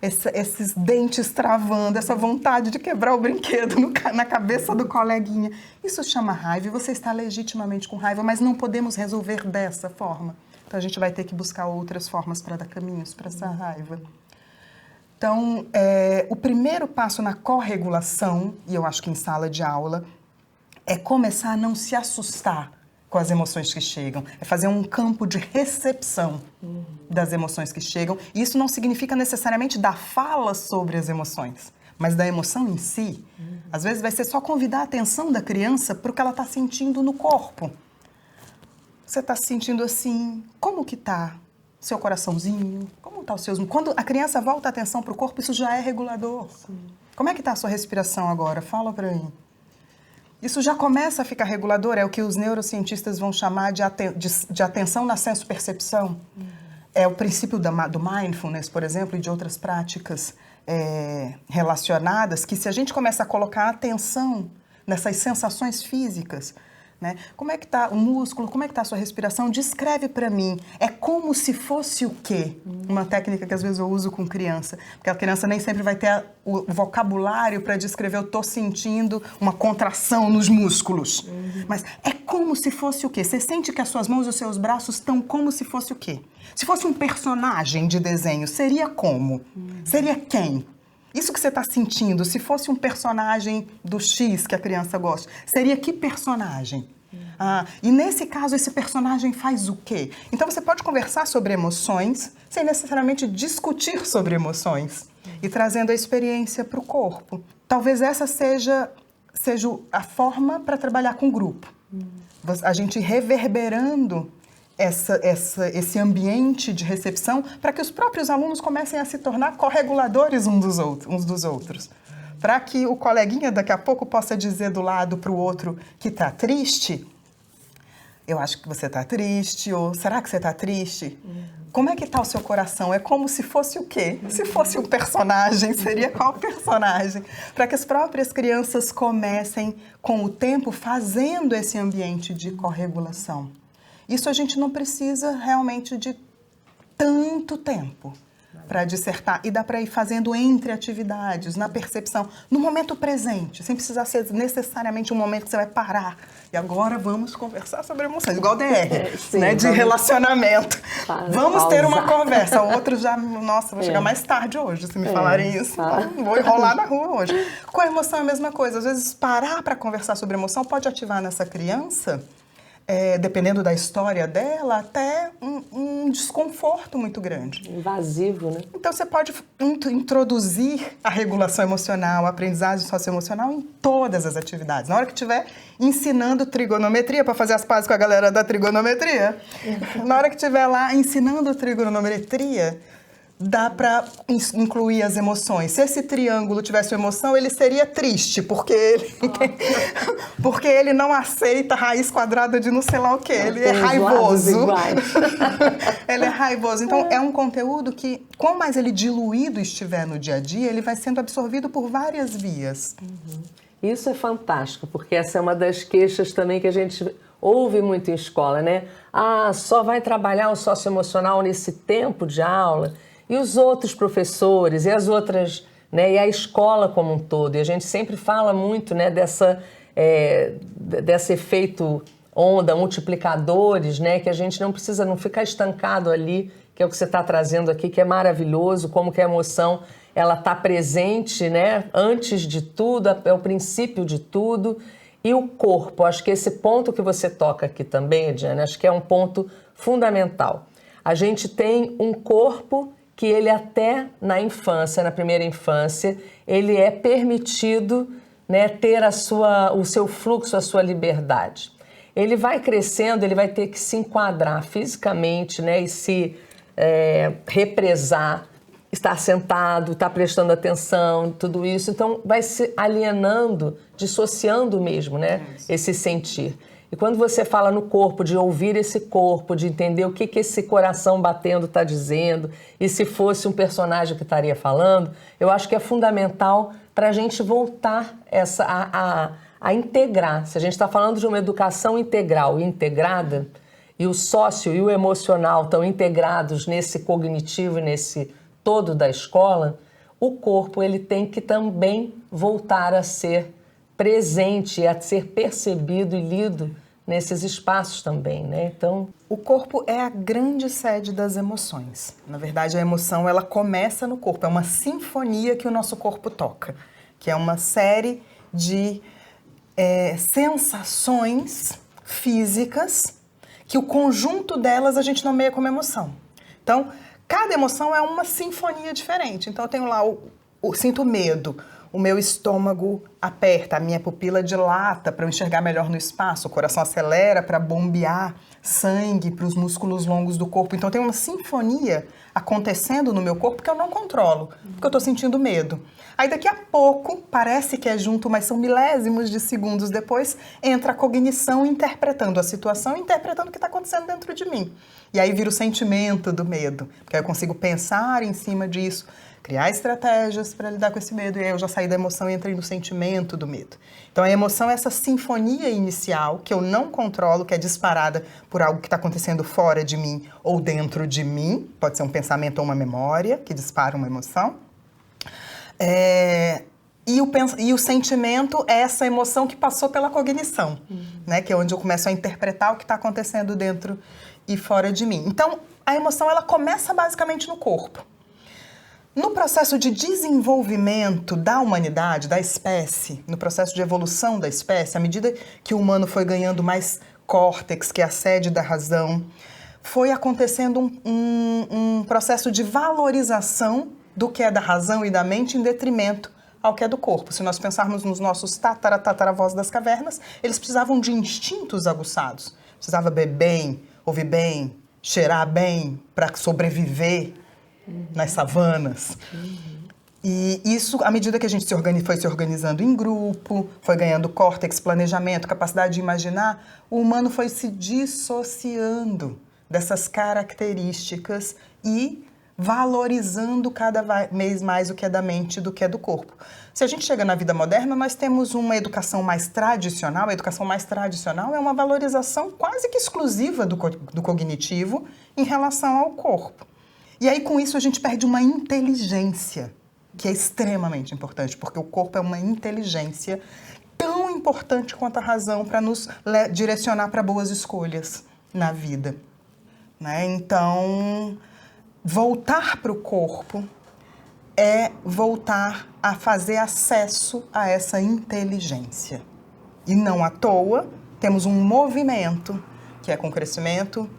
esses dentes travando, essa vontade de quebrar o brinquedo na cabeça do coleguinha. Isso chama raiva e você está legitimamente com raiva, mas não podemos resolver dessa forma. Então a gente vai ter que buscar outras formas para dar caminhos para essa raiva. Então, o primeiro passo na corregulação, e eu acho que em sala de aula, é começar a não se assustar com as emoções que chegam, é fazer um campo de recepção das emoções que chegam. E isso não significa necessariamente dar fala sobre as emoções, mas da emoção em si. Às vezes vai ser só convidar a atenção da criança para o que ela está sentindo no corpo. Você está se sentindo assim, como que está seu coraçãozinho? Como está os seus... Quando a criança volta a atenção para o corpo, isso já é regulador. Como é que está a sua respiração agora? Fala para mim. Isso já começa a ficar regulador, é o que os neurocientistas vão chamar de atenção na senso-percepção. É o princípio do mindfulness, por exemplo, e de outras práticas relacionadas, que se a gente começa a colocar atenção nessas sensações físicas, né? Como é que está o músculo, como é que está a sua respiração? Descreve para mim. É como se fosse o quê? Uma técnica que às vezes eu uso com criança. Porque a criança nem sempre vai ter o vocabulário para descrever, eu estou sentindo uma contração nos músculos. Mas é como se fosse o quê? Você sente que as suas mãos e os seus braços estão como se fosse o quê? Se fosse um personagem de desenho, seria como? Seria quem? Isso que você está sentindo, se fosse um personagem do X que a criança gosta, seria que personagem? E nesse caso, esse personagem faz o quê? Então você pode conversar sobre emoções sem necessariamente discutir sobre emoções e trazendo a experiência para o corpo. Talvez essa seja a forma para trabalhar com o grupo. A gente reverberando esse ambiente de recepção para que os próprios alunos comecem a se tornar correguladores uns dos outros. Para que o coleguinha daqui a pouco possa dizer do lado para o outro que está triste, eu acho que você está triste, ou será que você está triste? Como é que está o seu coração? É como se fosse o quê? Se fosse um personagem, seria qual personagem? Para que as próprias crianças comecem, com o tempo, fazendo esse ambiente de corregulação. Isso a gente não precisa realmente de tanto tempo para dissertar, e dá para ir fazendo entre atividades, na percepção, no momento presente, sem precisar ser necessariamente um momento que você vai parar. E agora vamos conversar sobre emoções, igual DR, né, de relacionamento. Vamos ter uma conversa. Outros já, nossa, vou chegar mais tarde hoje, se me falarem isso. Vou enrolar na rua hoje. Com a emoção é a mesma coisa. Às vezes, parar para conversar sobre emoção pode ativar nessa criança, dependendo da história dela, até um desconforto muito grande. Invasivo, né? Então, você pode introduzir a regulação emocional, a aprendizagem socioemocional em todas as atividades. Na hora que estiver ensinando trigonometria, para fazer as pazes com a galera da trigonometria, na hora que estiver lá ensinando trigonometria, dá para incluir as emoções. Se esse triângulo tivesse uma emoção, ele seria triste, porque ele não aceita a raiz quadrada de não sei lá o quê. Ele é raivoso. Ele é raivoso. Então, é um conteúdo que, quanto mais ele diluído estiver no dia a dia, ele vai sendo absorvido por várias vias. Isso é fantástico, porque essa é uma das queixas também que a gente ouve muito em escola, né? Só vai trabalhar o socioemocional nesse tempo de aula. E os outros professores, e as outras, né, e a escola como um todo. E a gente sempre fala muito, né, desse efeito onda, multiplicadores, né, que a gente não precisa não ficar estancado ali, que é o que você está trazendo aqui, que é maravilhoso, como que a emoção ela está presente, né, antes de tudo, é o princípio de tudo. E o corpo, acho que esse ponto que você toca aqui também, Ediane, acho que é um ponto fundamental. A gente tem um corpo que ele até na infância, na primeira infância, ele é permitido, né, ter o seu fluxo, a sua liberdade. Ele vai crescendo, ele vai ter que se enquadrar fisicamente, né, e se represar, estar sentado, estar prestando atenção, tudo isso. Então, vai se alienando, dissociando mesmo, né, esse sentir. E quando você fala no corpo, de ouvir esse corpo, de entender o que esse coração batendo está dizendo, e se fosse um personagem que estaria falando, eu acho que é fundamental para a gente voltar a integrar. Se a gente está falando de uma educação integral e integrada, e o sócio e o emocional estão integrados nesse cognitivo e nesse todo da escola, o corpo ele tem que também voltar a ser presente, a ser percebido e lido nesses espaços também, né? Então, o corpo é a grande sede das emoções. Na verdade, a emoção ela começa no corpo, é uma sinfonia que o nosso corpo toca, que é uma série de sensações físicas que o conjunto delas a gente nomeia como emoção. Então, cada emoção é uma sinfonia diferente. Então, eu tenho lá sinto medo. O meu estômago aperta, a minha pupila dilata para eu enxergar melhor no espaço, o coração acelera para bombear sangue para os músculos longos do corpo. Então tem uma sinfonia acontecendo no meu corpo que eu não controlo, porque eu estou sentindo medo. Aí daqui a pouco, parece que é junto, mas são milésimos de segundos depois, entra a cognição interpretando a situação, interpretando o que está acontecendo dentro de mim. E aí vira o sentimento do medo, porque aí eu consigo pensar em cima disso, criar estratégias para lidar com esse medo, e aí eu já saí da emoção e entrei no sentimento do medo. Então a emoção é essa sinfonia inicial que eu não controlo, que é disparada por algo que está acontecendo fora de mim ou dentro de mim, pode ser um pensamento ou uma memória que dispara uma emoção. E o sentimento é essa emoção que passou pela cognição, né, que é onde eu começo a interpretar o que está acontecendo dentro e fora de mim. Então a emoção ela começa basicamente no corpo. No processo de desenvolvimento da humanidade, da espécie, no processo de evolução da espécie, à medida que o humano foi ganhando mais córtex, que é a sede da razão, foi acontecendo um processo de valorização do que é da razão e da mente em detrimento ao que é do corpo. Se nós pensarmos nos nossos tataravós das cavernas, eles precisavam de instintos aguçados. Precisava beber bem, ouvir bem, cheirar bem para sobreviver nas savanas. E isso, à medida que a gente foi se organizando em grupo, foi ganhando córtex, planejamento, capacidade de imaginar, o humano foi se dissociando dessas características e valorizando cada vez mais o que é da mente do que é do corpo. Se a gente chega na vida moderna, nós temos uma educação mais tradicional. A educação mais tradicional é uma valorização quase que exclusiva do cognitivo em relação ao corpo. E aí, com isso, a gente perde uma inteligência, que é extremamente importante, porque o corpo é uma inteligência tão importante quanto a razão para nos direcionar para boas escolhas na vida, né? Então, voltar para o corpo é voltar a fazer acesso a essa inteligência. E não à toa, temos um movimento, que é com o crescimento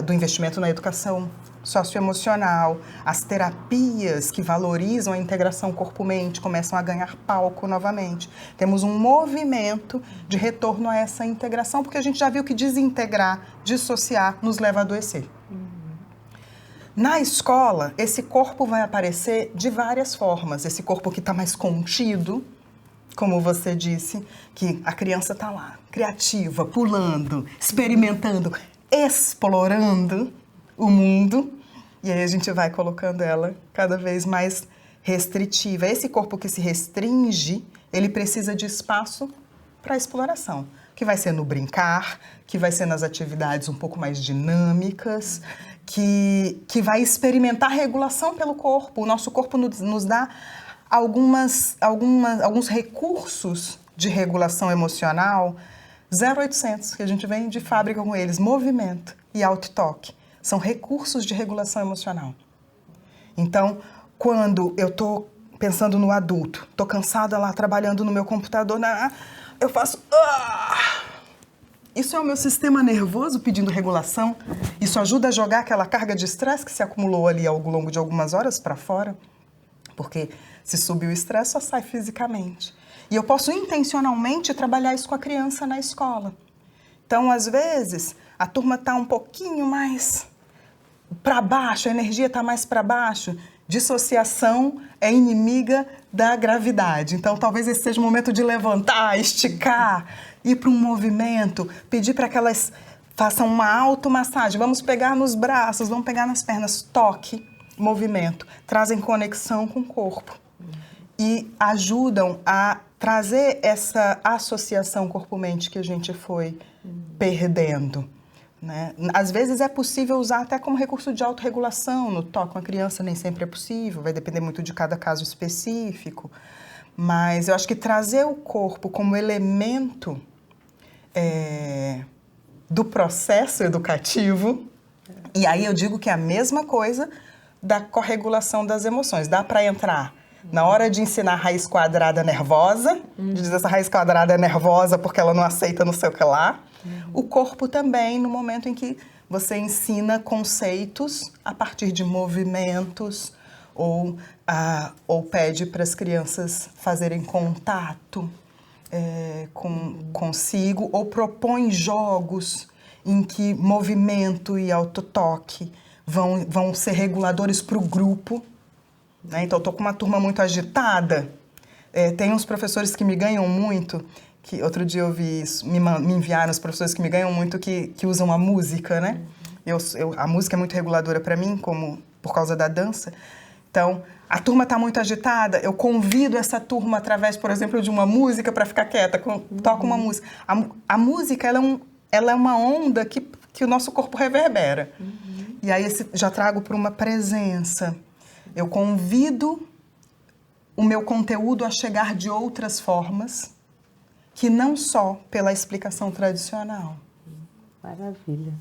do investimento na educação socioemocional, as terapias que valorizam a integração corpo-mente começam a ganhar palco novamente. Temos um movimento de retorno a essa integração, porque a gente já viu que desintegrar, dissociar, nos leva a adoecer. Na escola, esse corpo vai aparecer de várias formas. Esse corpo que está mais contido, como você disse, que a criança está lá, criativa, pulando, experimentando, explorando o mundo, e aí a gente vai colocando ela cada vez mais restritiva. Esse corpo que se restringe, ele precisa de espaço para exploração, que vai ser no brincar, que vai ser nas atividades um pouco mais dinâmicas, que vai experimentar regulação pelo corpo. O nosso corpo nos dá alguns recursos de regulação emocional 0800, que a gente vem de fábrica com eles, movimento e auto-toque. São recursos de regulação emocional. Então, quando eu estou pensando no adulto, estou cansada lá trabalhando no meu computador, eu faço... Isso é o meu sistema nervoso pedindo regulação. Isso ajuda a jogar aquela carga de estresse que se acumulou ali ao longo de algumas horas para fora. Porque se subir o estresse, só sai fisicamente. E eu posso intencionalmente trabalhar isso com a criança na escola. Então, às vezes, a turma está um pouquinho mais para baixo, a energia está mais para baixo. Dissociação é inimiga da gravidade. Então, talvez esse seja o momento de levantar, esticar, ir para um movimento, pedir para que elas façam uma automassagem. Vamos pegar nos braços, vamos pegar nas pernas. Toque, movimento, trazem conexão com o corpo. E ajudam a trazer essa associação corpo-mente que a gente foi perdendo, né? Às vezes é possível usar até como recurso de autorregulação. No toque com a criança nem sempre é possível, vai depender muito de cada caso específico. Mas eu acho que trazer o corpo como elemento do processo educativo, e aí eu digo que é a mesma coisa da corregulação das emoções. Dá para entrar na hora de ensinar a raiz quadrada nervosa, de dizer essa raiz quadrada é nervosa porque ela não aceita não sei o que lá. O corpo também, no momento em que você ensina conceitos a partir de movimentos ou pede para as crianças fazerem contato consigo, ou propõe jogos em que movimento e autotoque vão ser reguladores para o grupo, né? Então, eu estou com uma turma muito agitada, tem uns professores que me ganham muito, que outro dia eu vi isso, me enviaram os professores que me ganham muito, que usam a música, né? A música é muito reguladora para mim, por causa da dança. Então, a turma está muito agitada, eu convido essa turma através, por exemplo, de uma música para ficar quieta, toco uma música. A música, ela é uma onda que o nosso corpo reverbera. E aí já trago para uma presença. Eu convido o meu conteúdo a chegar de outras formas, que não só pela explicação tradicional. Maravilha.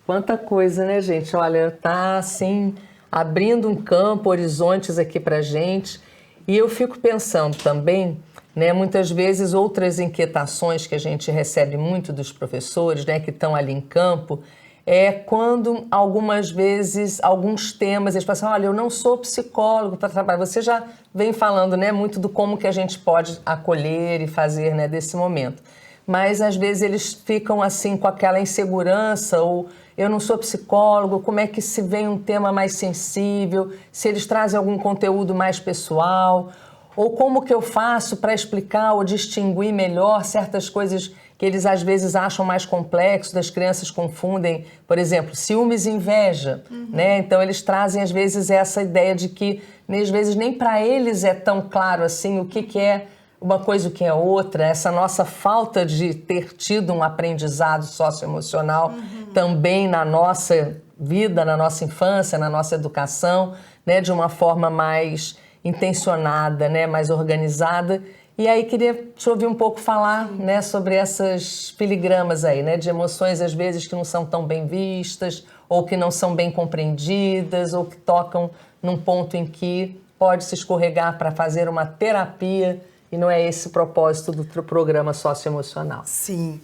Quanta coisa, né, gente? Olha, tá assim... abrindo um campo, horizontes aqui para gente. E eu fico pensando também, né, muitas vezes outras inquietações que a gente recebe muito dos professores, né, que estão ali em campo, é quando algumas vezes, alguns temas, eles falam assim, olha, eu não sou psicólogo para trabalhar. Você já vem falando, né, muito do como que a gente pode acolher e fazer, né, desse momento. Mas às vezes eles ficam assim com aquela insegurança, ou eu não sou psicólogo, como é que se vem um tema mais sensível, se eles trazem algum conteúdo mais pessoal, ou como que eu faço para explicar ou distinguir melhor certas coisas que eles às vezes acham mais complexos, as crianças confundem, por exemplo, ciúmes e inveja, né? Então eles trazem às vezes essa ideia de que às vezes nem para eles é tão claro assim o que é uma coisa e o que é outra, essa nossa falta de ter tido um aprendizado socioemocional também na nossa vida, na nossa infância, na nossa educação, né? De uma forma mais intencionada, né? Mais organizada. E aí queria te ouvir um pouco falar, né, sobre essas filigramas aí, né, de emoções às vezes que não são tão bem vistas, ou que não são bem compreendidas, ou que tocam num ponto em que pode se escorregar para fazer uma terapia, e não é esse o propósito do programa socioemocional. Sim.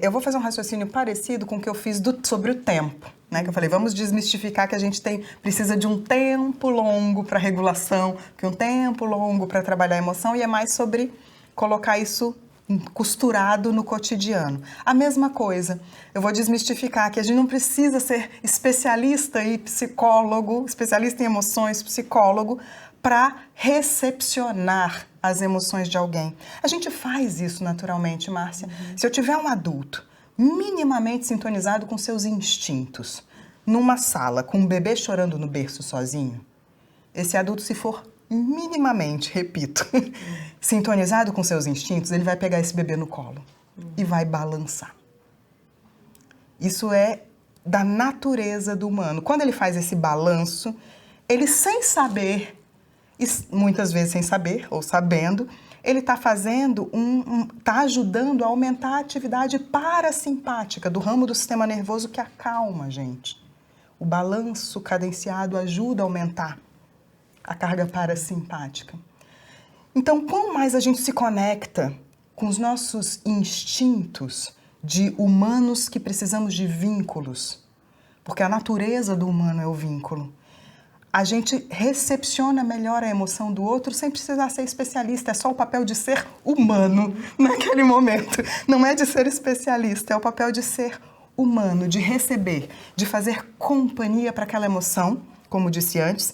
Eu vou fazer um raciocínio parecido com o que eu fiz sobre o tempo. Né, que eu falei, vamos desmistificar que a gente precisa de um tempo longo para regulação, que um tempo longo para trabalhar a emoção, e é mais sobre colocar isso costurado no cotidiano. A mesma coisa, eu vou desmistificar que a gente não precisa ser especialista e psicólogo, especialista em emoções, psicólogo, para recepcionar as emoções de alguém. A gente faz isso naturalmente, Márcia. Se eu tiver um adulto minimamente sintonizado com seus instintos, numa sala com um bebê chorando no berço sozinho, esse adulto, se for minimamente, repito, sintonizado com seus instintos, ele vai pegar esse bebê no colo e vai balançar. Isso é da natureza do humano. Quando ele faz esse balanço, ele sem saber, muitas vezes sem saber ou sabendo, ele está fazendo está ajudando a aumentar a atividade parasimpática do ramo do sistema nervoso que acalma a gente. O balanço cadenciado ajuda a aumentar a carga parasimpática. Então, quanto mais a gente se conecta com os nossos instintos de humanos que precisamos de vínculos, porque a natureza do humano é o vínculo, a gente recepciona melhor a emoção do outro sem precisar ser especialista. É só o papel de ser humano naquele momento. Não é de ser especialista, é o papel de ser humano, de receber, de fazer companhia para aquela emoção, como disse antes.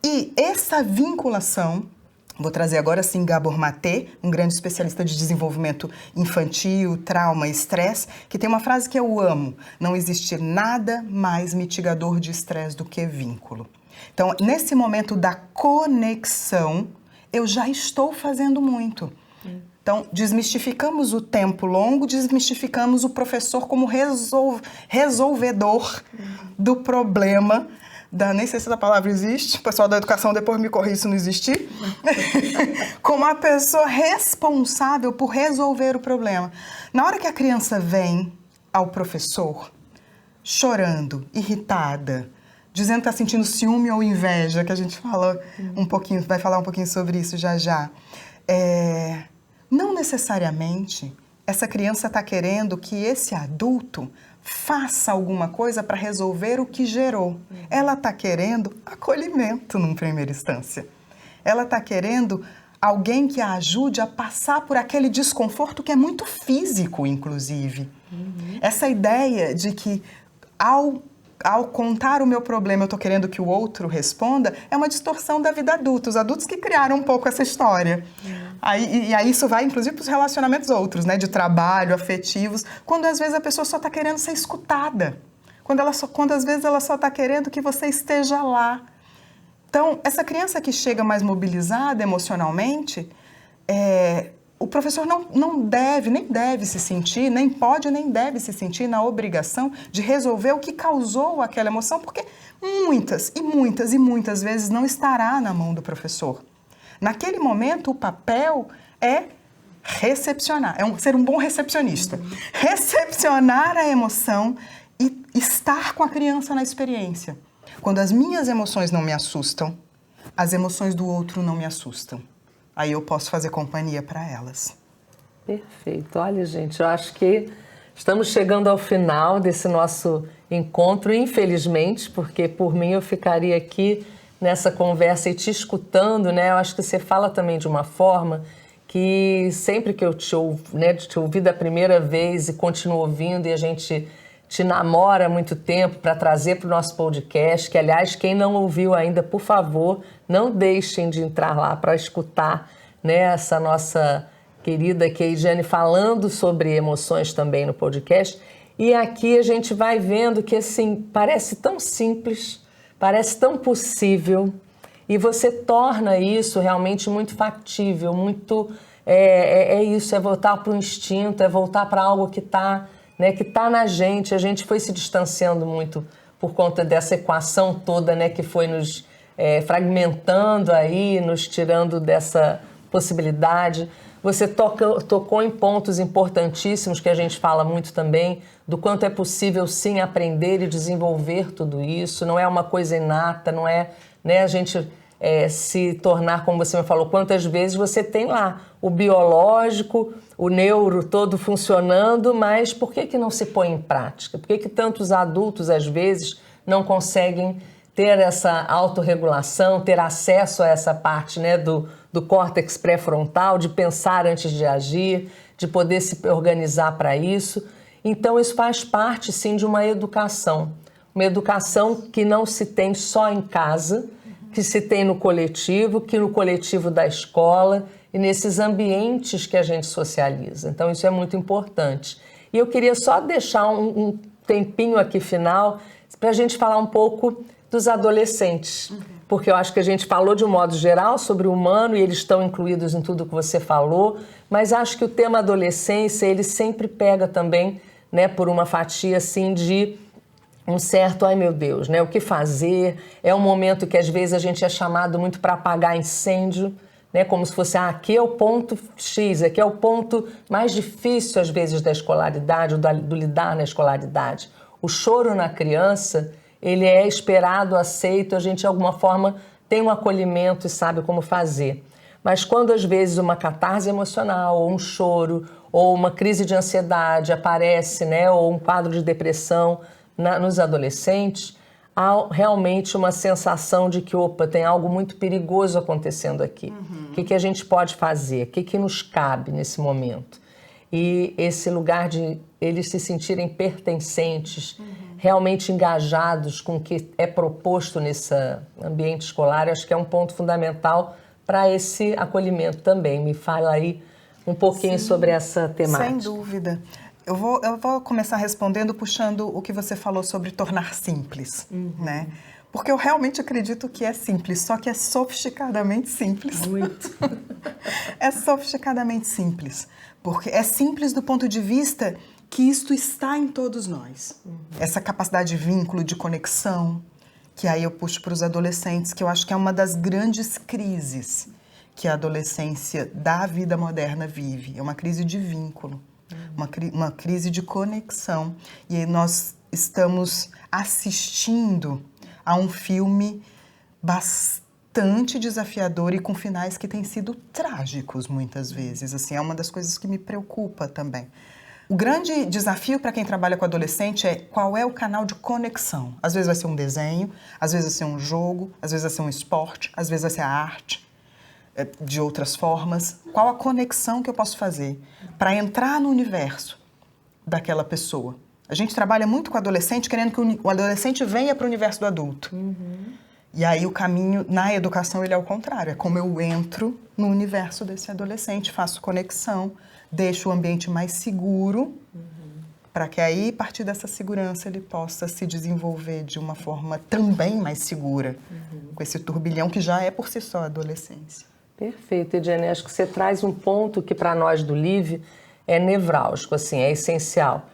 E essa vinculação, vou trazer agora sim Gabor Maté, um grande especialista de desenvolvimento infantil, trauma e estresse, que tem uma frase que eu amo: não existe nada mais mitigador de estresse do que vínculo. Então, nesse momento da conexão, eu já estou fazendo muito. Então, desmistificamos o tempo longo, desmistificamos o professor como resolvedor do problema, nem sei se essa palavra existe, o pessoal da educação depois me corrige se não existir, como a pessoa responsável por resolver o problema. Na hora que a criança vem ao professor, chorando, irritada, dizendo que está sentindo ciúme ou inveja, que a gente fala um pouquinho, vai falar um pouquinho sobre isso já já. Não necessariamente essa criança está querendo que esse adulto faça alguma coisa para resolver o que gerou. Ela está querendo acolhimento numa primeira instância. Ela está querendo alguém que a ajude a passar por aquele desconforto que é muito físico, inclusive. Essa ideia de que ao contar o meu problema, eu estou querendo que o outro responda, é uma distorção da vida adulta. Os adultos que criaram um pouco essa história. E aí isso vai, inclusive, para os relacionamentos outros, né? De trabalho, afetivos, quando às vezes a pessoa só está querendo ser escutada. Quando às vezes ela só está querendo que você esteja lá. Então, essa criança que chega mais mobilizada emocionalmente, o professor não deve, nem deve se sentir, nem pode, nem deve se sentir na obrigação de resolver o que causou aquela emoção, porque muitas vezes não estará na mão do professor. Naquele momento, o papel é recepcionar, ser um bom recepcionista. Recepcionar a emoção e estar com a criança na experiência. Quando as minhas emoções não me assustam, as emoções do outro não me assustam. Aí eu posso fazer companhia para elas. Perfeito. Olha, gente, eu acho que estamos chegando ao final desse nosso encontro, infelizmente, porque por mim eu ficaria aqui nessa conversa e te escutando, né? Eu acho que você fala também de uma forma que sempre que eu te ouvi da primeira vez e continuo ouvindo e a gente te namora há muito tempo para trazer para o nosso podcast, que aliás, quem não ouviu ainda, por favor, não deixem de entrar lá para escutar, né, essa nossa querida Keidiane falando sobre emoções também no podcast. E aqui a gente vai vendo que assim, parece tão simples, parece tão possível, e você torna isso realmente muito factível, muito... isso, é voltar para o instinto, é voltar para algo que está, né, que tá na gente. A gente foi se distanciando muito por conta dessa equação toda, né, que foi nos fragmentando aí, nos tirando dessa possibilidade. Você tocou em pontos importantíssimos que a gente fala muito também, do quanto é possível sim aprender e desenvolver tudo isso. Não é uma coisa inata, não é, né, a gente se tornar, como você me falou, quantas vezes você tem lá o biológico, o neuro todo funcionando, mas por que não se põe em prática? Por que tantos adultos, às vezes, não conseguem ter essa autorregulação, ter acesso a essa parte, né, do córtex pré-frontal, de pensar antes de agir, de poder se organizar para isso? Então, isso faz parte, sim, de uma educação que não se tem só em casa, que se tem no coletivo, que no coletivo da escola e nesses ambientes que a gente socializa. Então, isso é muito importante. E eu queria só deixar um tempinho aqui final para a gente falar um pouco dos adolescentes, porque eu acho que a gente falou de um modo geral sobre o humano e eles estão incluídos em tudo que você falou, mas acho que o tema adolescência, ele sempre pega também, né, por uma fatia assim de um certo, ai meu Deus, né, o que fazer? É um momento que às vezes a gente é chamado muito para apagar incêndio, né, como se fosse, aqui é o ponto X, aqui é o ponto mais difícil às vezes da escolaridade, do lidar na escolaridade. O choro na criança, ele é esperado, aceito, a gente de alguma forma tem um acolhimento e sabe como fazer. Mas quando às vezes uma catarse emocional, ou um choro, ou uma crise de ansiedade aparece, né, ou um quadro de depressão nos adolescentes, há realmente uma sensação de que, opa, tem algo muito perigoso acontecendo aqui. O que a gente pode fazer? O que nos cabe nesse momento? E esse lugar de eles se sentirem pertencentes, realmente engajados com o que é proposto nesse ambiente escolar, acho que é um ponto fundamental para esse acolhimento também. Me fala aí um pouquinho sobre essa temática. Sem dúvida. Eu vou começar respondendo, puxando o que você falou sobre tornar simples, né? Porque eu realmente acredito que é simples, só que é sofisticadamente simples. Muito. É sofisticadamente simples. Porque é simples do ponto de vista que isto está em todos nós. Essa capacidade de vínculo, de conexão, que aí eu puxo para os adolescentes, que eu acho que é uma das grandes crises que a adolescência da vida moderna vive. É uma crise de vínculo. Uma crise de conexão. E aí nós estamos assistindo a um filme bastante desafiador e com finais que têm sido trágicos muitas vezes. Assim, é uma das coisas que me preocupa também. O grande desafio para quem trabalha com adolescente é qual é o canal de conexão. Às vezes vai ser um desenho, às vezes vai ser um jogo, às vezes vai ser um esporte, às vezes vai ser a arte. De outras formas, qual a conexão que eu posso fazer para entrar no universo daquela pessoa. A gente trabalha muito com o adolescente, querendo que o adolescente venha para o universo do adulto. E aí o caminho na educação ele é o contrário, é como eu entro no universo desse adolescente, faço conexão, deixo o ambiente mais seguro, para que aí, a partir dessa segurança, ele possa se desenvolver de uma forma também mais segura, com esse turbilhão que já é por si só a adolescência. Perfeito, Ediane. Acho que você traz um ponto que para nós do LIVE é nevrálgico, assim, é essencial,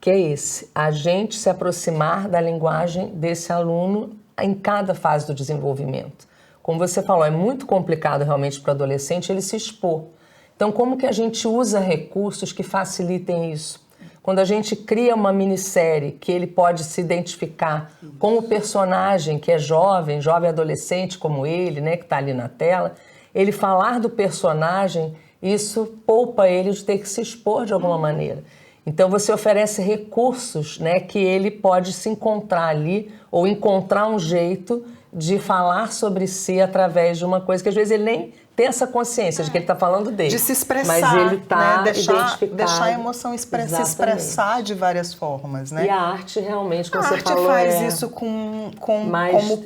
que é esse, a gente se aproximar da linguagem desse aluno em cada fase do desenvolvimento. Como você falou, é muito complicado realmente para o adolescente ele se expor. Então, como que a gente usa recursos que facilitem isso? quando a gente cria uma minissérie que ele pode se identificar com o personagem que é jovem adolescente como ele, né, que está ali na tela, ele falar do personagem, isso poupa ele de ter que se expor de alguma maneira. Então você oferece recursos, né, que ele pode se encontrar ali ou encontrar um jeito de falar sobre si através de uma coisa que às vezes ele nem tem essa consciência de que ele está falando dele. De se expressar, mas ele está, né? identificado. Deixar a emoção se expressar de várias formas, né? E a arte realmente, como a você arte falou, faz isso com como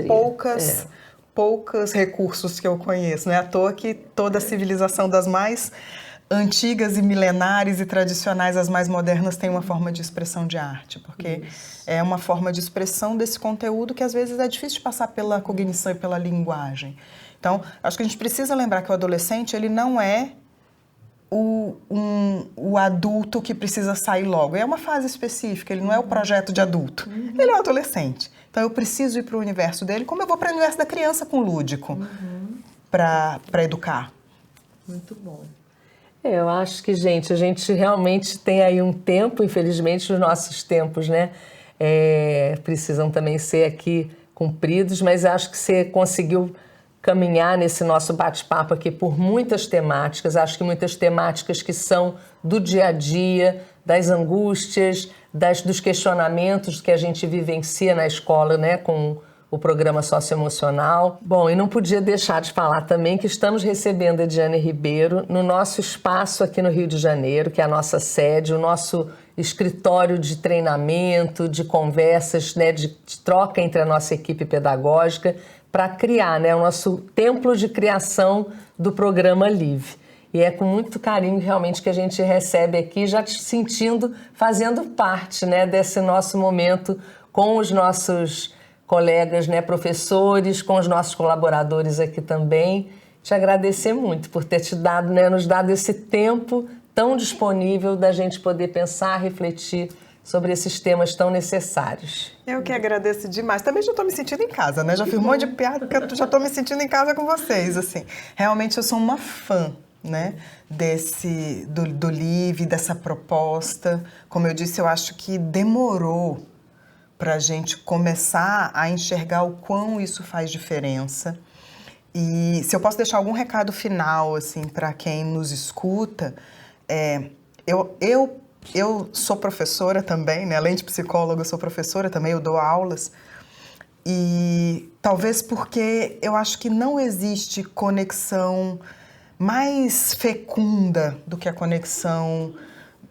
poucos recursos que eu conheço. Não é à toa que toda a civilização das mais antigas e milenares e tradicionais, as mais modernas, tem uma forma de expressão de arte, porque é uma forma de expressão desse conteúdo que às vezes é difícil de passar pela cognição e pela linguagem. Então, acho que a gente precisa lembrar que o adolescente, ele não é o adulto que precisa sair logo. É uma fase específica, ele não é o projeto de adulto. Ele é um adolescente. Então, eu preciso ir para o universo dele, como eu vou para o universo da criança com o lúdico, para educar. Muito bom. Eu acho que, gente, a gente realmente tem aí um tempo, infelizmente, os nossos tempos, né? Precisam também ser aqui cumpridos, mas acho que você conseguiu caminhar nesse nosso bate-papo aqui por muitas temáticas, acho que muitas temáticas que são do dia a dia, das angústias, dos questionamentos que a gente vivencia na escola, né, com o programa socioemocional. Bom, e não podia deixar de falar também que estamos recebendo a Ediane Ribeiro no nosso espaço aqui no Rio de Janeiro, que é a nossa sede, o nosso escritório de treinamento, de conversas, né, de troca entre a nossa equipe pedagógica, para criar, né, o nosso templo de criação do programa Live. E é com muito carinho realmente que a gente recebe aqui, já te sentindo, fazendo parte, né, desse nosso momento com os nossos colegas, né, professores, com os nossos colaboradores aqui também. Te agradecer muito por ter nos dado esse tempo tão disponível da gente poder pensar, refletir sobre esses temas tão necessários. Eu que agradeço demais. Também já estou me sentindo em casa, né? Já fiz um monte de piada, porque eu já estou me sentindo em casa com vocês, assim. Realmente eu sou uma fã, né, do Live, dessa proposta. Como eu disse, eu acho que demorou para a gente começar a enxergar o quão isso faz diferença. E se eu posso deixar algum recado final, assim, para quem nos escuta, eu sou professora também, né? Além de psicóloga, eu sou professora também, eu dou aulas. E talvez porque eu acho que não existe conexão mais fecunda do que a conexão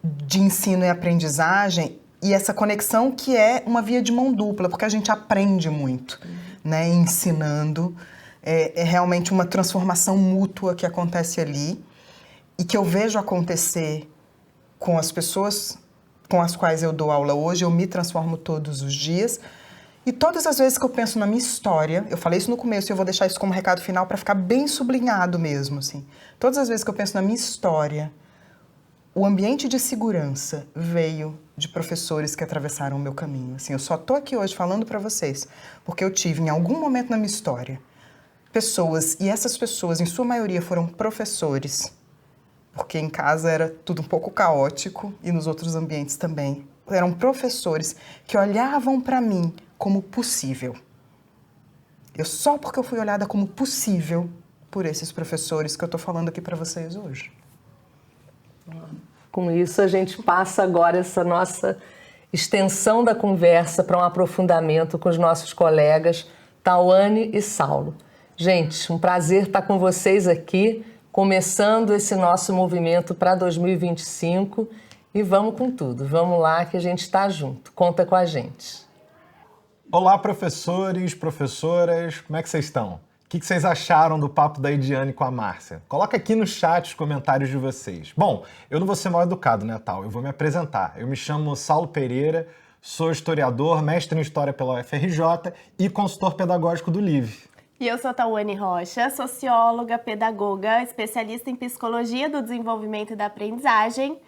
de ensino e aprendizagem, e essa conexão que é uma via de mão dupla, porque a gente aprende muito, né? Ensinando. É realmente uma transformação mútua que acontece ali e que eu vejo acontecer com as pessoas com as quais eu dou aula hoje. Eu me transformo todos os dias. E todas as vezes que eu penso na minha história, eu falei isso no começo e eu vou deixar isso como recado final para ficar bem sublinhado mesmo, assim. Todas as vezes que eu penso na minha história, o ambiente de segurança veio de professores que atravessaram o meu caminho. Assim, eu só estou aqui hoje falando para vocês porque eu tive, em algum momento na minha história, pessoas, e essas pessoas, em sua maioria, foram professores, porque em casa era tudo um pouco caótico e nos outros ambientes também. Eram professores que olhavam para mim como possível. Só porque eu fui olhada como possível por esses professores que eu estou falando aqui para vocês hoje. Com isso, a gente passa agora essa nossa extensão da conversa para um aprofundamento com os nossos colegas Tawane e Saulo. Gente, um prazer estar com vocês aqui, começando esse nosso movimento para 2025 e vamos com tudo. Vamos lá que a gente está junto. Conta com a gente. Olá, professores, professoras, como é que vocês estão? O que vocês acharam do papo da Ediane com a Márcia? Coloca aqui no chat os comentários de vocês. Bom, eu não vou ser mal educado, né, Tal? Eu vou me apresentar. Eu me chamo Saulo Pereira, sou historiador, mestre em História pela UFRJ e consultor pedagógico do Live. E eu sou Tawane Rocha, socióloga, pedagoga, especialista em psicologia do desenvolvimento e da aprendizagem.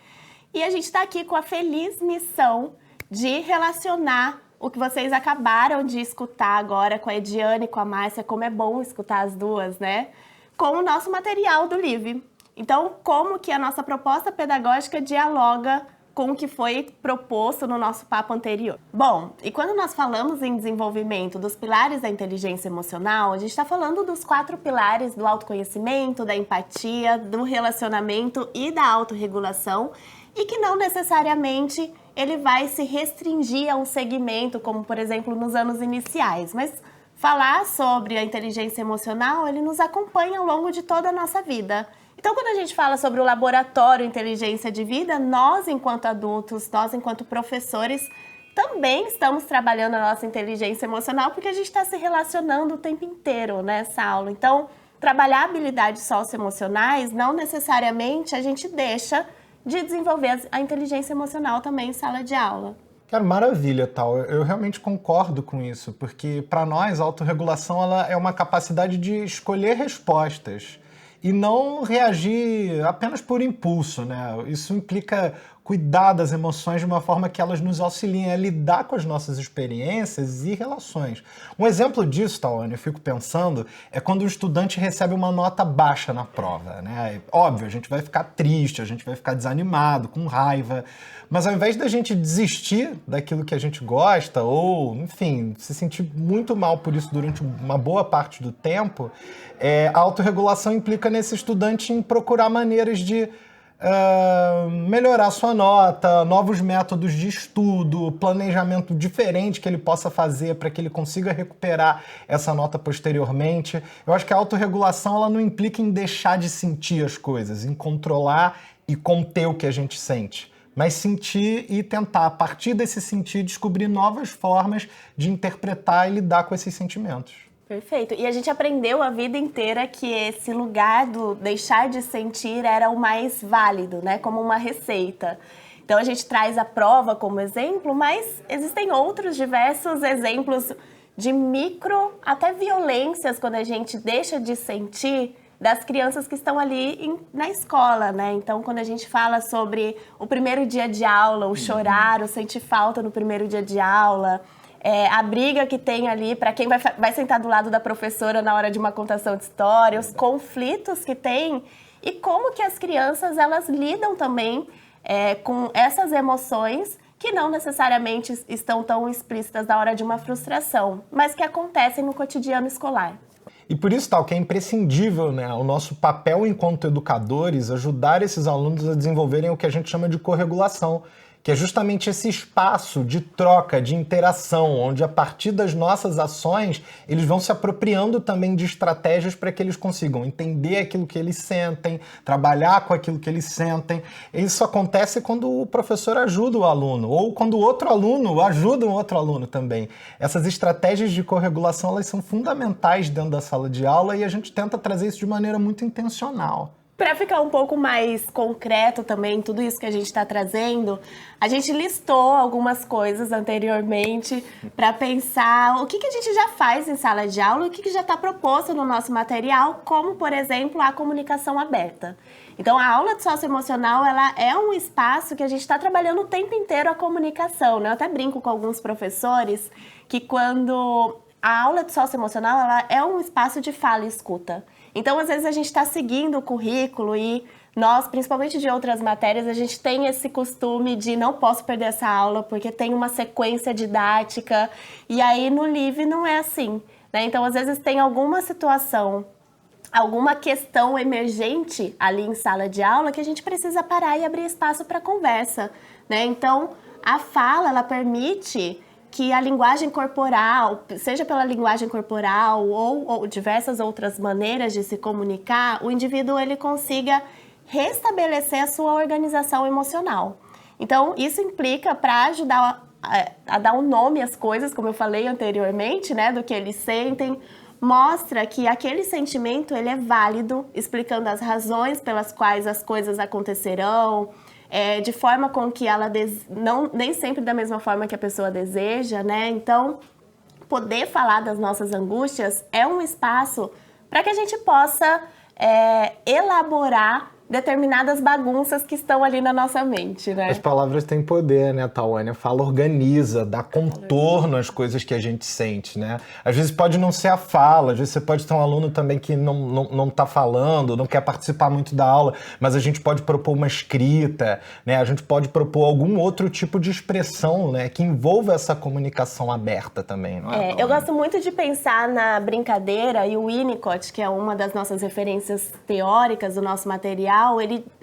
E a gente está aqui com a feliz missão de relacionar o que vocês acabaram de escutar agora com a Ediane e com a Márcia, como é bom escutar as duas, né? Com o nosso material do Live. Então, como que a nossa proposta pedagógica dialoga com o que foi proposto no nosso papo anterior. Bom, e quando nós falamos em desenvolvimento dos pilares da inteligência emocional, a gente está falando dos 4 pilares do autoconhecimento, da empatia, do relacionamento e da autorregulação, e que não necessariamente ele vai se restringir a um segmento, como por exemplo nos anos iniciais, mas falar sobre a inteligência emocional, ele nos acompanha ao longo de toda a nossa vida. Então, quando a gente fala sobre o laboratório Inteligência de Vida, nós, enquanto adultos, nós, enquanto professores, também estamos trabalhando a nossa inteligência emocional, porque a gente está se relacionando o tempo inteiro nessa aula. Então, trabalhar habilidades socioemocionais, não necessariamente a gente deixa de desenvolver a inteligência emocional também em sala de aula. Cara, maravilha, Tal. Eu realmente concordo com isso, porque para nós a autorregulação ela é uma capacidade de escolher respostas e não reagir apenas por impulso, né? Isso implica cuidar das emoções de uma forma que elas nos auxiliem a lidar com as nossas experiências e relações. Um exemplo disso, Tawane, eu fico pensando, é quando o estudante recebe uma nota baixa na prova, né? Óbvio, a gente vai ficar triste, a gente vai ficar desanimado, com raiva, mas ao invés da gente desistir daquilo que a gente gosta ou, enfim, se sentir muito mal por isso durante uma boa parte do tempo, a autorregulação implica nesse estudante em procurar maneiras de melhorar sua nota, novos métodos de estudo, planejamento diferente que ele possa fazer para que ele consiga recuperar essa nota posteriormente. Eu acho que a autorregulação ela não implica em deixar de sentir as coisas, em controlar e conter o que a gente sente, mas sentir e tentar, a partir desse sentir, descobrir novas formas de interpretar e lidar com esses sentimentos. Perfeito. E a gente aprendeu a vida inteira que esse lugar do deixar de sentir era o mais válido, né? Como uma receita. Então a gente traz a prova como exemplo, mas existem outros diversos exemplos de micro, até violências, quando a gente deixa de sentir das crianças que estão ali na escola, né? Então, quando a gente fala sobre o primeiro dia de aula, o chorar, o sentir falta no primeiro dia de aula, a briga que tem ali para quem vai sentar do lado da professora na hora de uma contação de história, os conflitos que tem e como que as crianças elas lidam também com essas emoções que não necessariamente estão tão explícitas na hora de uma frustração, mas que acontecem no cotidiano escolar. E por isso, Tal, que é imprescindível, né, o nosso papel enquanto educadores ajudar esses alunos a desenvolverem o que a gente chama de corregulação, que é justamente esse espaço de troca, de interação, onde a partir das nossas ações eles vão se apropriando também de estratégias para que eles consigam entender aquilo que eles sentem, trabalhar com aquilo que eles sentem. Isso acontece quando o professor ajuda o aluno, ou quando o outro aluno ajuda um outro aluno também. Essas estratégias de corregulação elas são fundamentais dentro da sala de aula e a gente tenta trazer isso de maneira muito intencional. Para ficar um pouco mais concreto também, tudo isso que a gente está trazendo, a gente listou algumas coisas anteriormente para pensar o que a gente já faz em sala de aula, o que já está proposto no nosso material, como, por exemplo, a comunicação aberta. Então, a aula de socioemocional, ela é um espaço que a gente está trabalhando o tempo inteiro a comunicação, né? Eu até brinco com alguns professores que quando a aula de socioemocional, ela é um espaço de fala e escuta. Então, às vezes, a gente está seguindo o currículo e nós, principalmente de outras matérias, a gente tem esse costume de não posso perder essa aula porque tem uma sequência didática e aí no LIV não é assim, né? Então, às vezes, tem alguma situação, alguma questão emergente ali em sala de aula que a gente precisa parar e abrir espaço para conversa, né? Então, a fala, ela permite que a linguagem corporal, seja pela linguagem corporal ou diversas outras maneiras de se comunicar, o indivíduo ele consiga restabelecer a sua organização emocional. Então, isso implica para ajudar a dar um nome às coisas, como eu falei anteriormente, né, do que eles sentem, mostra que aquele sentimento ele é válido, explicando as razões pelas quais as coisas acontecerão, de forma com que ela nem sempre da mesma forma que a pessoa deseja, né? Então, poder falar das nossas angústias é um espaço para que a gente possa elaborar determinadas bagunças que estão ali na nossa mente, né? As palavras têm poder, né, Tawane? A fala organiza, dá contorno às coisas que a gente sente, né? Às vezes pode não ser a fala, às vezes você pode ter um aluno também que não tá falando, não quer participar muito da aula, mas a gente pode propor uma escrita, né? A gente pode propor algum outro tipo de expressão, né, que envolva essa comunicação aberta também, não é? Eu gosto muito de pensar na brincadeira, e o Winnicott, que é uma das nossas referências teóricas do nosso material,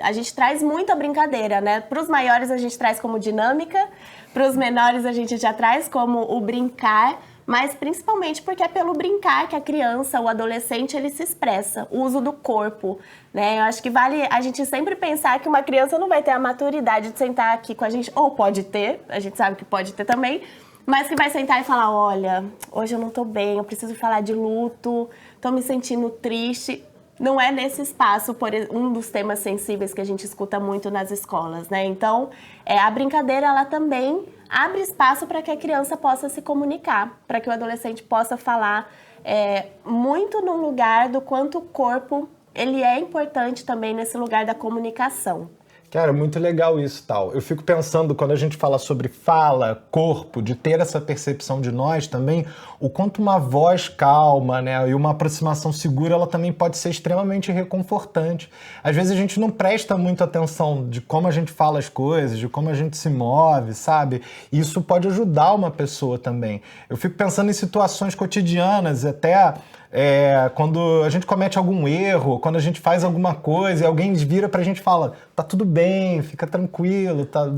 a gente traz muito a brincadeira, né? Para os maiores a gente traz como dinâmica, para os menores a gente já traz como o brincar, mas principalmente porque é pelo brincar que a criança, o adolescente, ele se expressa, o uso do corpo, né? Eu acho que vale a gente sempre pensar que uma criança não vai ter a maturidade de sentar aqui com a gente, ou pode ter, a gente sabe que pode ter também, mas que vai sentar e falar, olha, hoje eu não tô bem, eu preciso falar de luto, tô me sentindo triste. Não é nesse espaço, um dos temas sensíveis que a gente escuta muito nas escolas, né? Então, a brincadeira, ela também abre espaço para que a criança possa se comunicar, para que o adolescente possa falar muito no lugar do quanto o corpo, ele é importante também nesse lugar da comunicação. Cara, muito legal isso, tal. Eu fico pensando, quando a gente fala sobre fala, corpo, de ter essa percepção de nós também, o quanto uma voz calma, né, e uma aproximação segura, ela também pode ser extremamente reconfortante. Às vezes a gente não presta muita atenção de como a gente fala as coisas, de como a gente se move, sabe? E isso pode ajudar uma pessoa também. Eu fico pensando em situações cotidianas, até... quando a gente comete algum erro, quando a gente faz alguma coisa e alguém vira pra gente e fala, tá tudo bem, fica tranquilo, tá,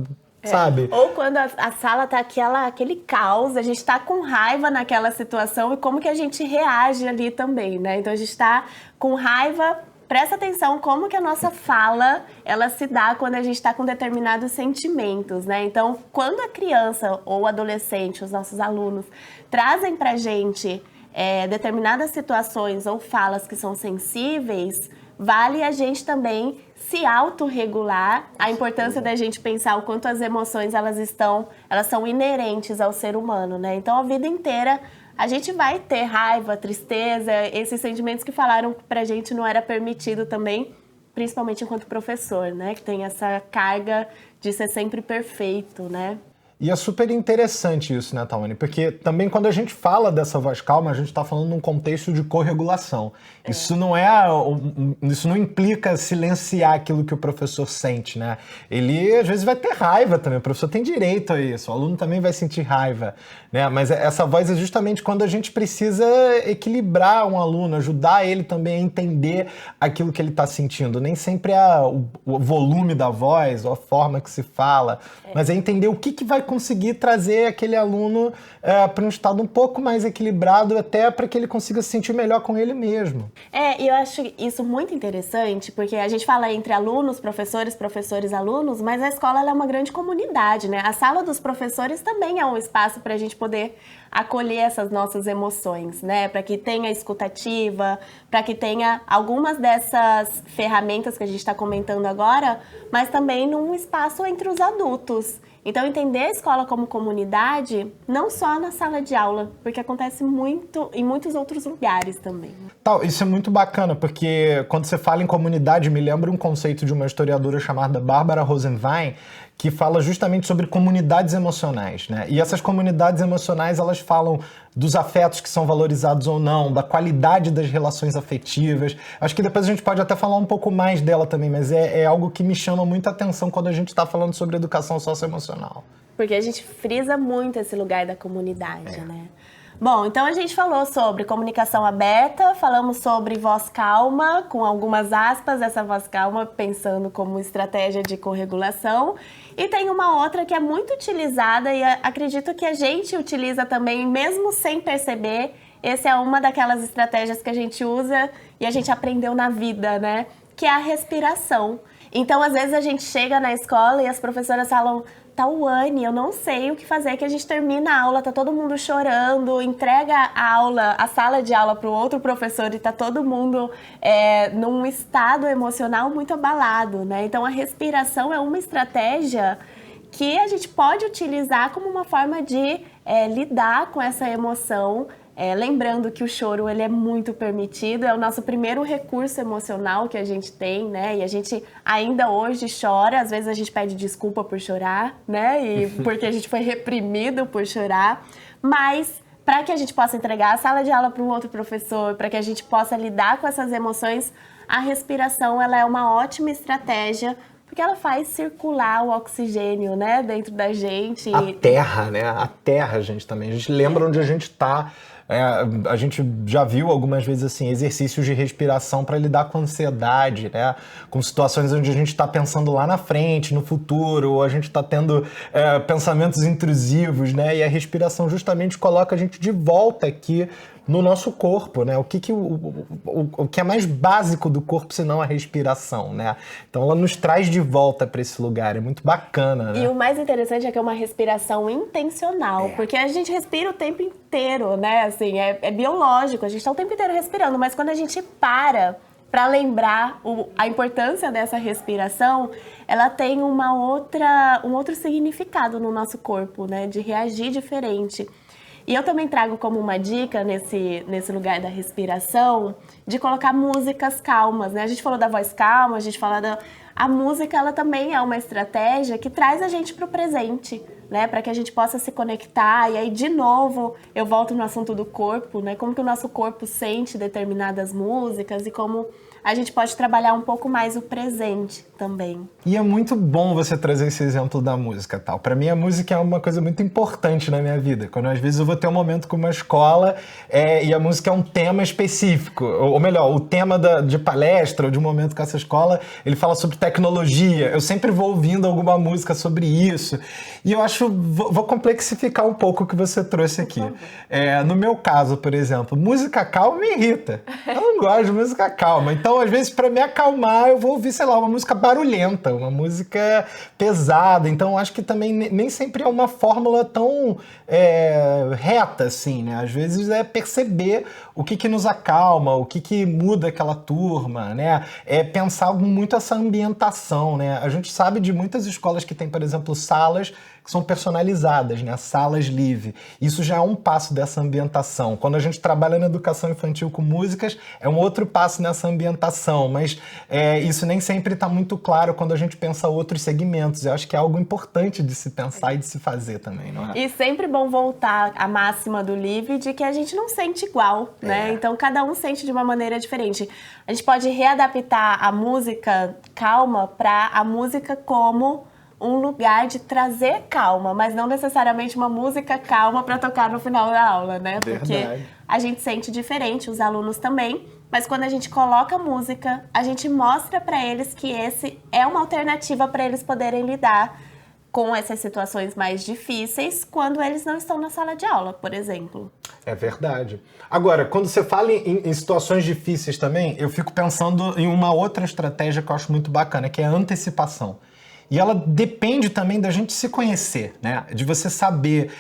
sabe? Ou quando a sala tá aquele caos, a gente tá com raiva naquela situação e como que a gente reage ali também, né? Então a gente tá com raiva, presta atenção como que a nossa fala, ela se dá quando a gente tá com determinados sentimentos, né? Então, quando a criança ou o adolescente, os nossos alunos, trazem pra gente determinadas situações ou falas que são sensíveis, vale a gente também se autorregular, a importância da gente pensar o quanto as emoções elas são inerentes ao ser humano, né? Então a vida inteira a gente vai ter raiva, tristeza, esses sentimentos que falaram pra gente não era permitido também, principalmente enquanto professor, né? Que tem essa carga de ser sempre perfeito, né? E é super interessante isso, né, Tawane? Porque também quando a gente fala dessa voz calma, a gente está falando num contexto de corregulação. Isso não implica silenciar aquilo que o professor sente, né? Ele, às vezes, vai ter raiva também. O professor tem direito a isso. O aluno também vai sentir raiva, né? Mas essa voz é justamente quando a gente precisa equilibrar um aluno, ajudar ele também a entender aquilo que ele está sentindo. Nem sempre é o volume da voz ou a forma que se fala, mas é entender o que vai conseguir trazer aquele aluno para um estado um pouco mais equilibrado, até para que ele consiga se sentir melhor com ele mesmo. E eu acho isso muito interessante, porque a gente fala entre alunos, professores, alunos, mas a escola ela é uma grande comunidade, né? A sala dos professores também é um espaço para a gente poder acolher essas nossas emoções, né? Para que tenha escutativa, para que tenha algumas dessas ferramentas que a gente está comentando agora, mas também num espaço entre os adultos. Então, entender a escola como comunidade, não só na sala de aula, porque acontece muito em muitos outros lugares também. Isso é muito bacana, porque quando você fala em comunidade, me lembra um conceito de uma historiadora chamada Barbara Rosenwein, que fala justamente sobre comunidades emocionais, né? E essas comunidades emocionais, elas falam dos afetos que são valorizados ou não, da qualidade das relações afetivas. Acho que depois a gente pode até falar um pouco mais dela também, mas é algo que me chama muita atenção quando a gente está falando sobre educação socioemocional. Porque a gente frisa muito esse lugar da comunidade, né? Bom, então a gente falou sobre comunicação aberta, falamos sobre voz calma, com algumas aspas, essa voz calma pensando como estratégia de corregulação. E tem uma outra que é muito utilizada e acredito que a gente utiliza também, mesmo sem perceber. Essa é uma daquelas estratégias que a gente usa e a gente aprendeu na vida, né? Que é a respiração. Então, às vezes a gente chega na escola e as professoras falam: Tawane, eu não sei o que fazer, que a gente termina a aula, tá todo mundo chorando, entrega a aula, a sala de aula para o outro professor e tá todo mundo num estado emocional muito abalado, né? Então a respiração é uma estratégia que a gente pode utilizar como uma forma de lidar com essa emoção Lembrando que o choro ele é muito permitido, é o nosso primeiro recurso emocional que a gente tem, né? E a gente ainda hoje chora, às vezes a gente pede desculpa por chorar, né? E porque a gente foi reprimido por chorar, mas para que a gente possa entregar a sala de aula para um outro professor, para que a gente possa lidar com essas emoções, a respiração ela é uma ótima estratégia, porque ela faz circular o oxigênio, né, dentro da gente. A terra, né? A terra, gente, também. A gente lembra onde a gente está. A gente já viu algumas vezes assim, exercícios de respiração para lidar com ansiedade, né? Com situações onde a gente está pensando lá na frente, no futuro, ou a gente está tendo pensamentos intrusivos, né? E a respiração justamente coloca a gente de volta aqui no nosso corpo, né? O que é mais básico do corpo senão a respiração, né? Então ela nos traz de volta para esse lugar, é muito bacana, né? E o mais interessante é que é uma respiração intencional, porque a gente respira o tempo inteiro, né? Assim, é biológico, a gente está o tempo inteiro respirando, mas quando a gente para lembrar a importância dessa respiração, ela tem um outro significado no nosso corpo, né? De reagir diferente. E eu também trago como uma dica nesse lugar da respiração, de colocar músicas calmas, né? A gente falou da voz calma, a gente falou a música, ela também é uma estratégia que traz a gente para o presente, né? Para que a gente possa se conectar. E aí, de novo, eu volto no assunto do corpo, né? Como que o nosso corpo sente determinadas músicas e como a gente pode trabalhar um pouco mais o presente também. E é muito bom você trazer esse exemplo da música, tal. Para mim, a música é uma coisa muito importante na minha vida. Quando às vezes eu vou ter um momento com uma escola e a música é um tema específico, ou melhor, o tema de palestra ou de um momento com essa escola, ele fala sobre tecnologia. Eu sempre vou ouvindo alguma música sobre isso. E eu acho, vou complexificar um pouco o que você trouxe aqui. No meu caso, por exemplo, música calma me irrita. Eu não gosto de música calma. Então, às vezes, para me acalmar, eu vou ouvir, sei lá, uma música barulhenta, uma música pesada. Então, acho que também nem sempre é uma fórmula tão reta, assim, né? Às vezes é perceber o que nos acalma, o que muda aquela turma, né? É pensar muito essa ambientação, né? A gente sabe de muitas escolas que tem, por exemplo, salas que são personalizadas, né? Salas livre. Isso já é um passo dessa ambientação. Quando a gente trabalha na educação infantil com músicas, é um outro passo nessa ambientação, mas isso nem sempre está muito claro quando a gente pensa outros segmentos. Eu acho que é algo importante de se pensar e de se fazer também, não é? E sempre bom voltar à máxima do livre de que a gente não sente igual, né? Então, cada um sente de uma maneira diferente. A gente pode readaptar a música calma para a música como um lugar de trazer calma, mas não necessariamente uma música calma para tocar no final da aula, né? Porque a gente sente diferente, os alunos também, mas quando a gente coloca música, a gente mostra para eles que esse é uma alternativa para eles poderem lidar com essas situações mais difíceis quando eles não estão na sala de aula, por exemplo. É verdade. Agora, quando você fala em situações difíceis também, eu fico pensando em uma outra estratégia que eu acho muito bacana, que é a antecipação. E ela depende também da gente se conhecer, né? De você saber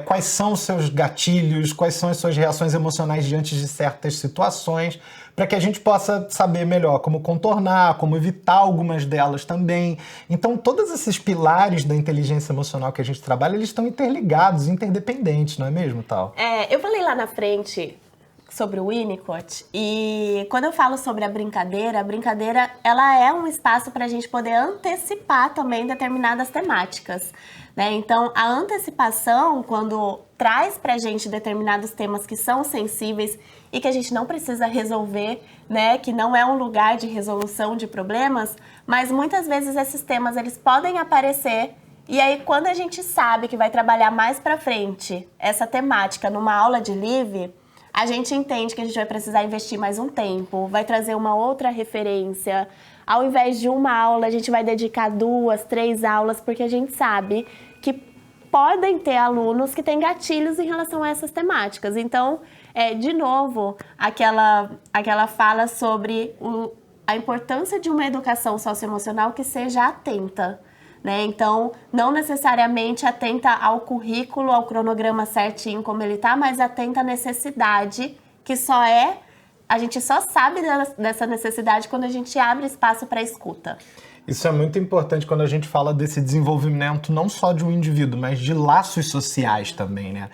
quais são os seus gatilhos, quais são as suas reações emocionais diante de certas situações, para que a gente possa saber melhor como contornar, como evitar algumas delas também. Então, todos esses pilares da inteligência emocional que a gente trabalha, eles estão interligados, interdependentes, não é mesmo, Tal? Eu falei lá na frente sobre o Winnicott, e quando eu falo sobre a brincadeira ela é um espaço para a gente poder antecipar também determinadas temáticas, né? Então, a antecipação, quando traz pra gente determinados temas que são sensíveis e que a gente não precisa resolver, né? Que não é um lugar de resolução de problemas, mas muitas vezes esses temas, eles podem aparecer. E aí, quando a gente sabe que vai trabalhar mais pra frente essa temática numa aula de livre, a gente entende que a gente vai precisar investir mais um tempo, vai trazer uma outra referência. Ao invés de uma aula, a gente vai dedicar 2, 3 aulas, porque a gente sabe que podem ter alunos que têm gatilhos em relação a essas temáticas. Então, de novo, aquela fala sobre a importância de uma educação socioemocional que seja atenta, né? Então, não necessariamente atenta ao currículo, ao cronograma certinho como ele está, mas atenta à necessidade, que a gente só sabe dessa necessidade quando a gente abre espaço para escuta. Isso é muito importante quando a gente fala desse desenvolvimento não só de um indivíduo, mas de laços sociais também, né?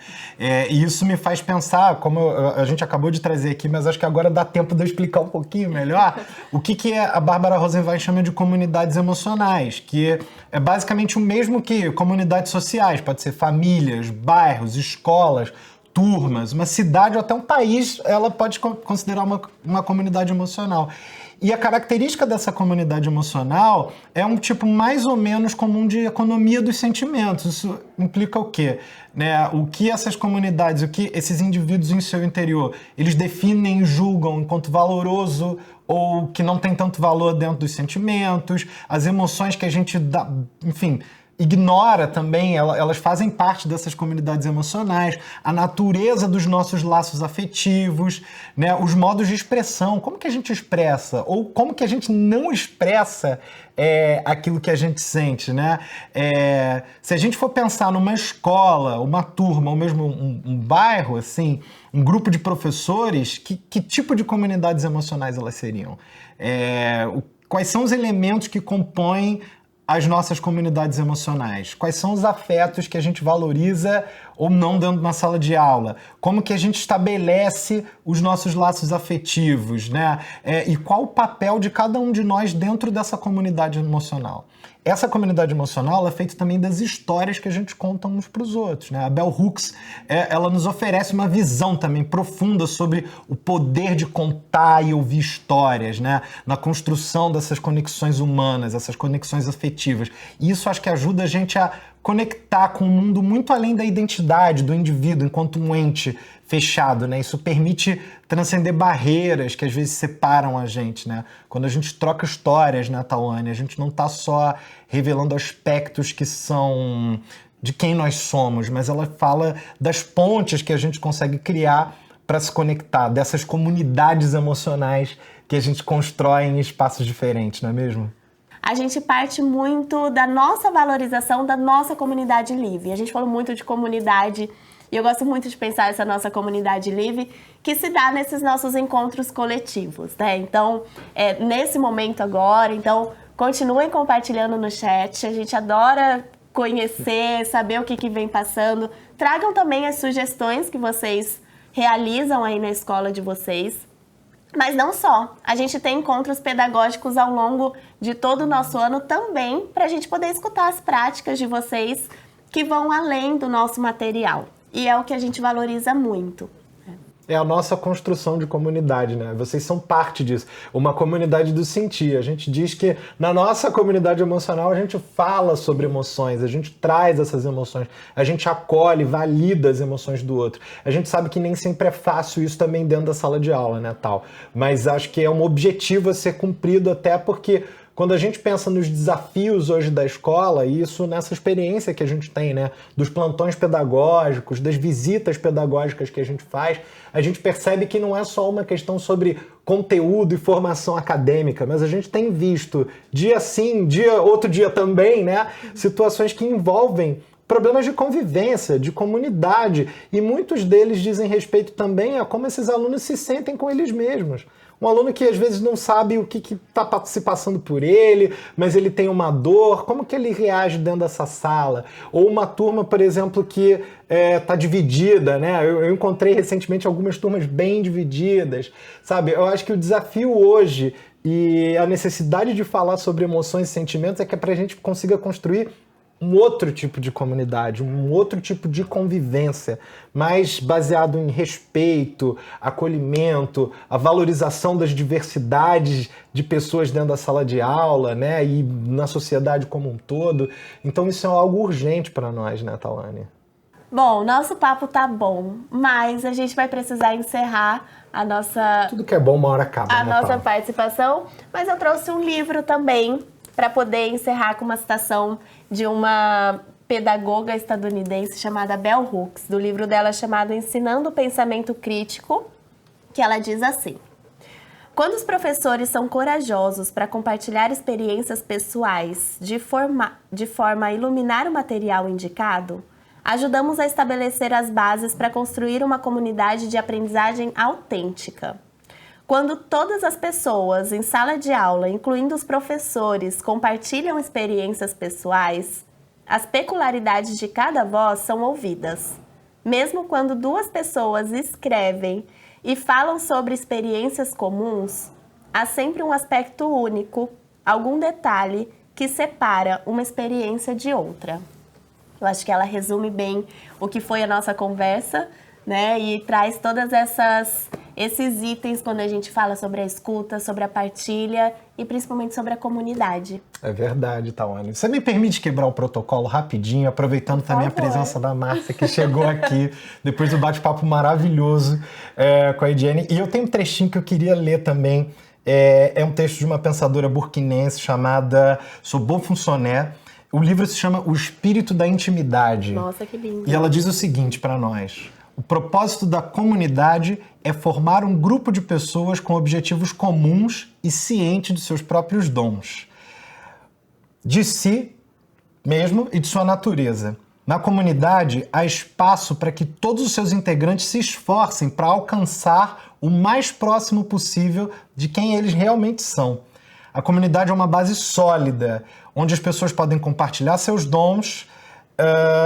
E isso me faz pensar, como a gente acabou de trazer aqui, mas acho que agora dá tempo de eu explicar um pouquinho melhor o que a Bárbara Rosenwein chama de comunidades emocionais, que é basicamente o mesmo que comunidades sociais, pode ser famílias, bairros, escolas, turmas, uma cidade ou até um país, ela pode considerar uma comunidade emocional. E a característica dessa comunidade emocional é um tipo mais ou menos comum de economia dos sentimentos. Isso implica o quê? Né? O que essas comunidades, o que esses indivíduos em seu interior, eles definem e julgam enquanto valoroso ou que não tem tanto valor dentro dos sentimentos, as emoções que a gente dá, enfim, ignora também, elas fazem parte dessas comunidades emocionais, a natureza dos nossos laços afetivos, né, os modos de expressão, como que a gente expressa, ou como que a gente não expressa aquilo que a gente sente, né? Se a gente for pensar numa escola, uma turma, ou mesmo um bairro, assim, um grupo de professores, que tipo de comunidades emocionais elas seriam? Quais são os elementos que compõem as nossas comunidades emocionais? Quais são os afetos que a gente valoriza ou não dentro de uma sala de aula? Como que a gente estabelece os nossos laços afetivos, né? E qual o papel de cada um de nós dentro dessa comunidade emocional? Essa comunidade emocional é feita também das histórias que a gente conta uns para os outros, né? A Bell Hooks, ela nos oferece uma visão também profunda sobre o poder de contar e ouvir histórias, né? Na construção dessas conexões humanas, essas conexões afetivas. E isso acho que ajuda a gente a conectar com um mundo muito além da identidade do indivíduo enquanto um ente fechado, né? Isso permite transcender barreiras que às vezes separam a gente, né? Quando a gente troca histórias, né, Tawane, a gente não está só revelando aspectos que são de quem nós somos, mas ela fala das pontes que a gente consegue criar para se conectar, dessas comunidades emocionais que a gente constrói em espaços diferentes, não é mesmo? A gente parte muito da nossa valorização da nossa comunidade livre. A gente falou muito de comunidade e eu gosto muito de pensar essa nossa comunidade livre que se dá nesses nossos encontros coletivos, né? Então, nesse momento agora, então, continuem compartilhando no chat. A gente adora conhecer, saber o que vem passando. Tragam também as sugestões que vocês realizam aí na escola de vocês. Mas não só, a gente tem encontros pedagógicos ao longo de todo o nosso ano também para a gente poder escutar as práticas de vocês que vão além do nosso material. E é o que a gente valoriza muito. É a nossa construção de comunidade, né? Vocês são parte disso. Uma comunidade do sentir. A gente diz que na nossa comunidade emocional a gente fala sobre emoções, a gente traz essas emoções, a gente acolhe, valida as emoções do outro. A gente sabe que nem sempre é fácil isso também dentro da sala de aula, né, tal. Mas acho que é um objetivo a ser cumprido até porque quando a gente pensa nos desafios hoje da escola, e isso nessa experiência que a gente tem, né, dos plantões pedagógicos, das visitas pedagógicas que a gente faz, a gente percebe que não é só uma questão sobre conteúdo e formação acadêmica, mas a gente tem visto dia sim, outro dia também, né, situações que envolvem problemas de convivência, de comunidade, e muitos deles dizem respeito também a como esses alunos se sentem com eles mesmos. Um aluno que às vezes não sabe o que está se passando por ele, mas ele tem uma dor, como que ele reage dentro dessa sala? Ou uma turma, por exemplo, que está dividida, né? Eu encontrei recentemente algumas turmas bem divididas, sabe? Eu acho que o desafio hoje e a necessidade de falar sobre emoções e sentimentos é que é para a gente consiga construir um outro tipo de comunidade, um outro tipo de convivência, mais baseado em respeito, acolhimento, a valorização das diversidades de pessoas dentro da sala de aula, né, e na sociedade como um todo. Então isso é algo urgente para nós, né, Tawane? Bom, nosso papo tá bom, mas a gente vai precisar encerrar a nossa... Tudo que é bom uma hora acaba, a né, nossa Paulo? participação, mas eu trouxe um livro também para poder encerrar com uma citação de uma pedagoga estadunidense chamada Bell Hooks, do livro dela chamado Ensinando o Pensamento Crítico, que ela diz assim: quando os professores são corajosos para compartilhar experiências pessoais de forma a iluminar o material indicado, ajudamos a estabelecer as bases para construir uma comunidade de aprendizagem autêntica. Quando todas as pessoas em sala de aula, incluindo os professores, compartilham experiências pessoais, as peculiaridades de cada voz são ouvidas. Mesmo quando duas pessoas escrevem e falam sobre experiências comuns, há sempre um aspecto único, algum detalhe que separa uma experiência de outra. Eu acho que ela resume bem o que foi a nossa conversa, né? E traz todas esses itens quando a gente fala sobre a escuta, sobre a partilha e principalmente sobre a comunidade. É verdade, Tawane. Você me permite quebrar o protocolo rapidinho, aproveitando também a presença da Márcia, que chegou aqui depois do bate-papo maravilhoso com a Ediane. E eu tenho um trechinho que eu queria ler também. É um texto de uma pensadora burkinense chamada Sobon Fonsoné. O livro se chama O Espírito da Intimidade. Nossa, que lindo. E ela diz o seguinte para nós: o propósito da comunidade é formar um grupo de pessoas com objetivos comuns e ciente de seus próprios dons, de si mesmo e de sua natureza. Na comunidade, há espaço para que todos os seus integrantes se esforcem para alcançar o mais próximo possível de quem eles realmente são. A comunidade é uma base sólida, onde as pessoas podem compartilhar seus dons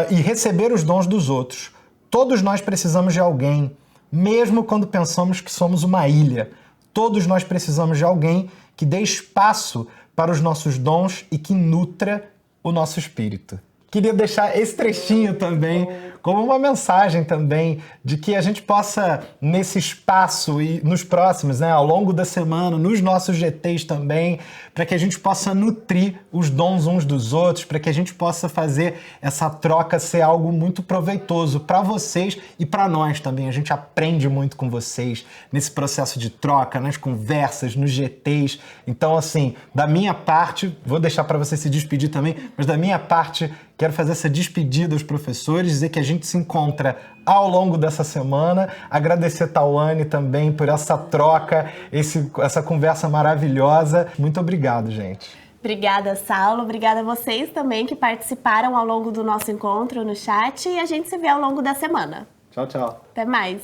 e receber os dons dos outros. Todos nós precisamos de alguém, mesmo quando pensamos que somos uma ilha. Todos nós precisamos de alguém que dê espaço para os nossos dons e que nutra o nosso espírito. Queria deixar esse trechinho também como uma mensagem também de que a gente possa, nesse espaço e nos próximos, né, ao longo da semana, nos nossos GTs também, para que a gente possa nutrir os dons uns dos outros, para que a gente possa fazer essa troca ser algo muito proveitoso para vocês e para nós também. A gente aprende muito com vocês nesse processo de troca, nas conversas, nos GTs. Então, assim, da minha parte, vou deixar para você se despedir também, mas da minha parte, quero fazer essa despedida aos professores, dizer que a gente se encontra ao longo dessa semana. Agradecer a Tawane também por essa troca, essa conversa maravilhosa. Muito obrigado, gente. Obrigada, Saulo. Obrigada a vocês também que participaram ao longo do nosso encontro no chat. E a gente se vê ao longo da semana. Tchau, tchau. Até mais.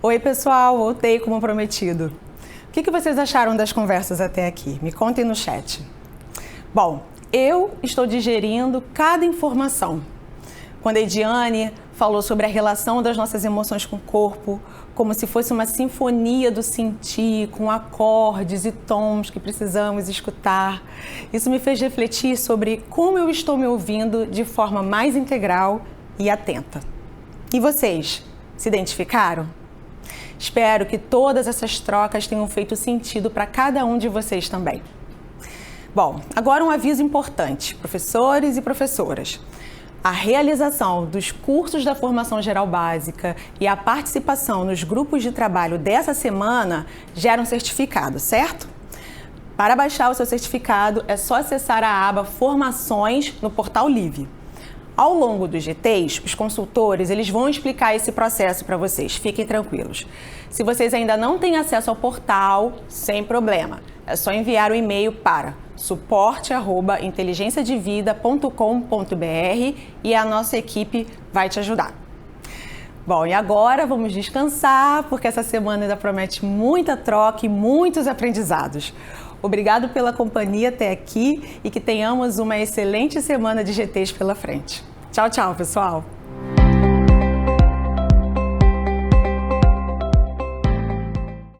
Oi, pessoal. Voltei como prometido. O que vocês acharam das conversas até aqui? Me contem no chat. Bom, eu estou digerindo cada informação. Quando a Ediane falou sobre a relação das nossas emoções com o corpo, como se fosse uma sinfonia do sentir, com acordes e tons que precisamos escutar, isso me fez refletir sobre como eu estou me ouvindo de forma mais integral e atenta. E vocês, se identificaram? Espero que todas essas trocas tenham feito sentido para cada um de vocês também. Bom, agora um aviso importante, professores e professoras. A realização dos cursos da Formação Geral Básica e a participação nos grupos de trabalho dessa semana geram certificado, certo? Para baixar o seu certificado, é só acessar a aba Formações no portal Live. Ao longo dos GTs, os consultores eles vão explicar esse processo para vocês, fiquem tranquilos. Se vocês ainda não têm acesso ao portal, sem problema, é só enviar o e-mail para suporte@inteligenciadevida.com.br e a nossa equipe vai te ajudar. Bom, e agora vamos descansar, porque essa semana ainda promete muita troca e muitos aprendizados. Obrigado pela companhia até aqui e que tenhamos uma excelente semana de GTs pela frente. Tchau, tchau, pessoal!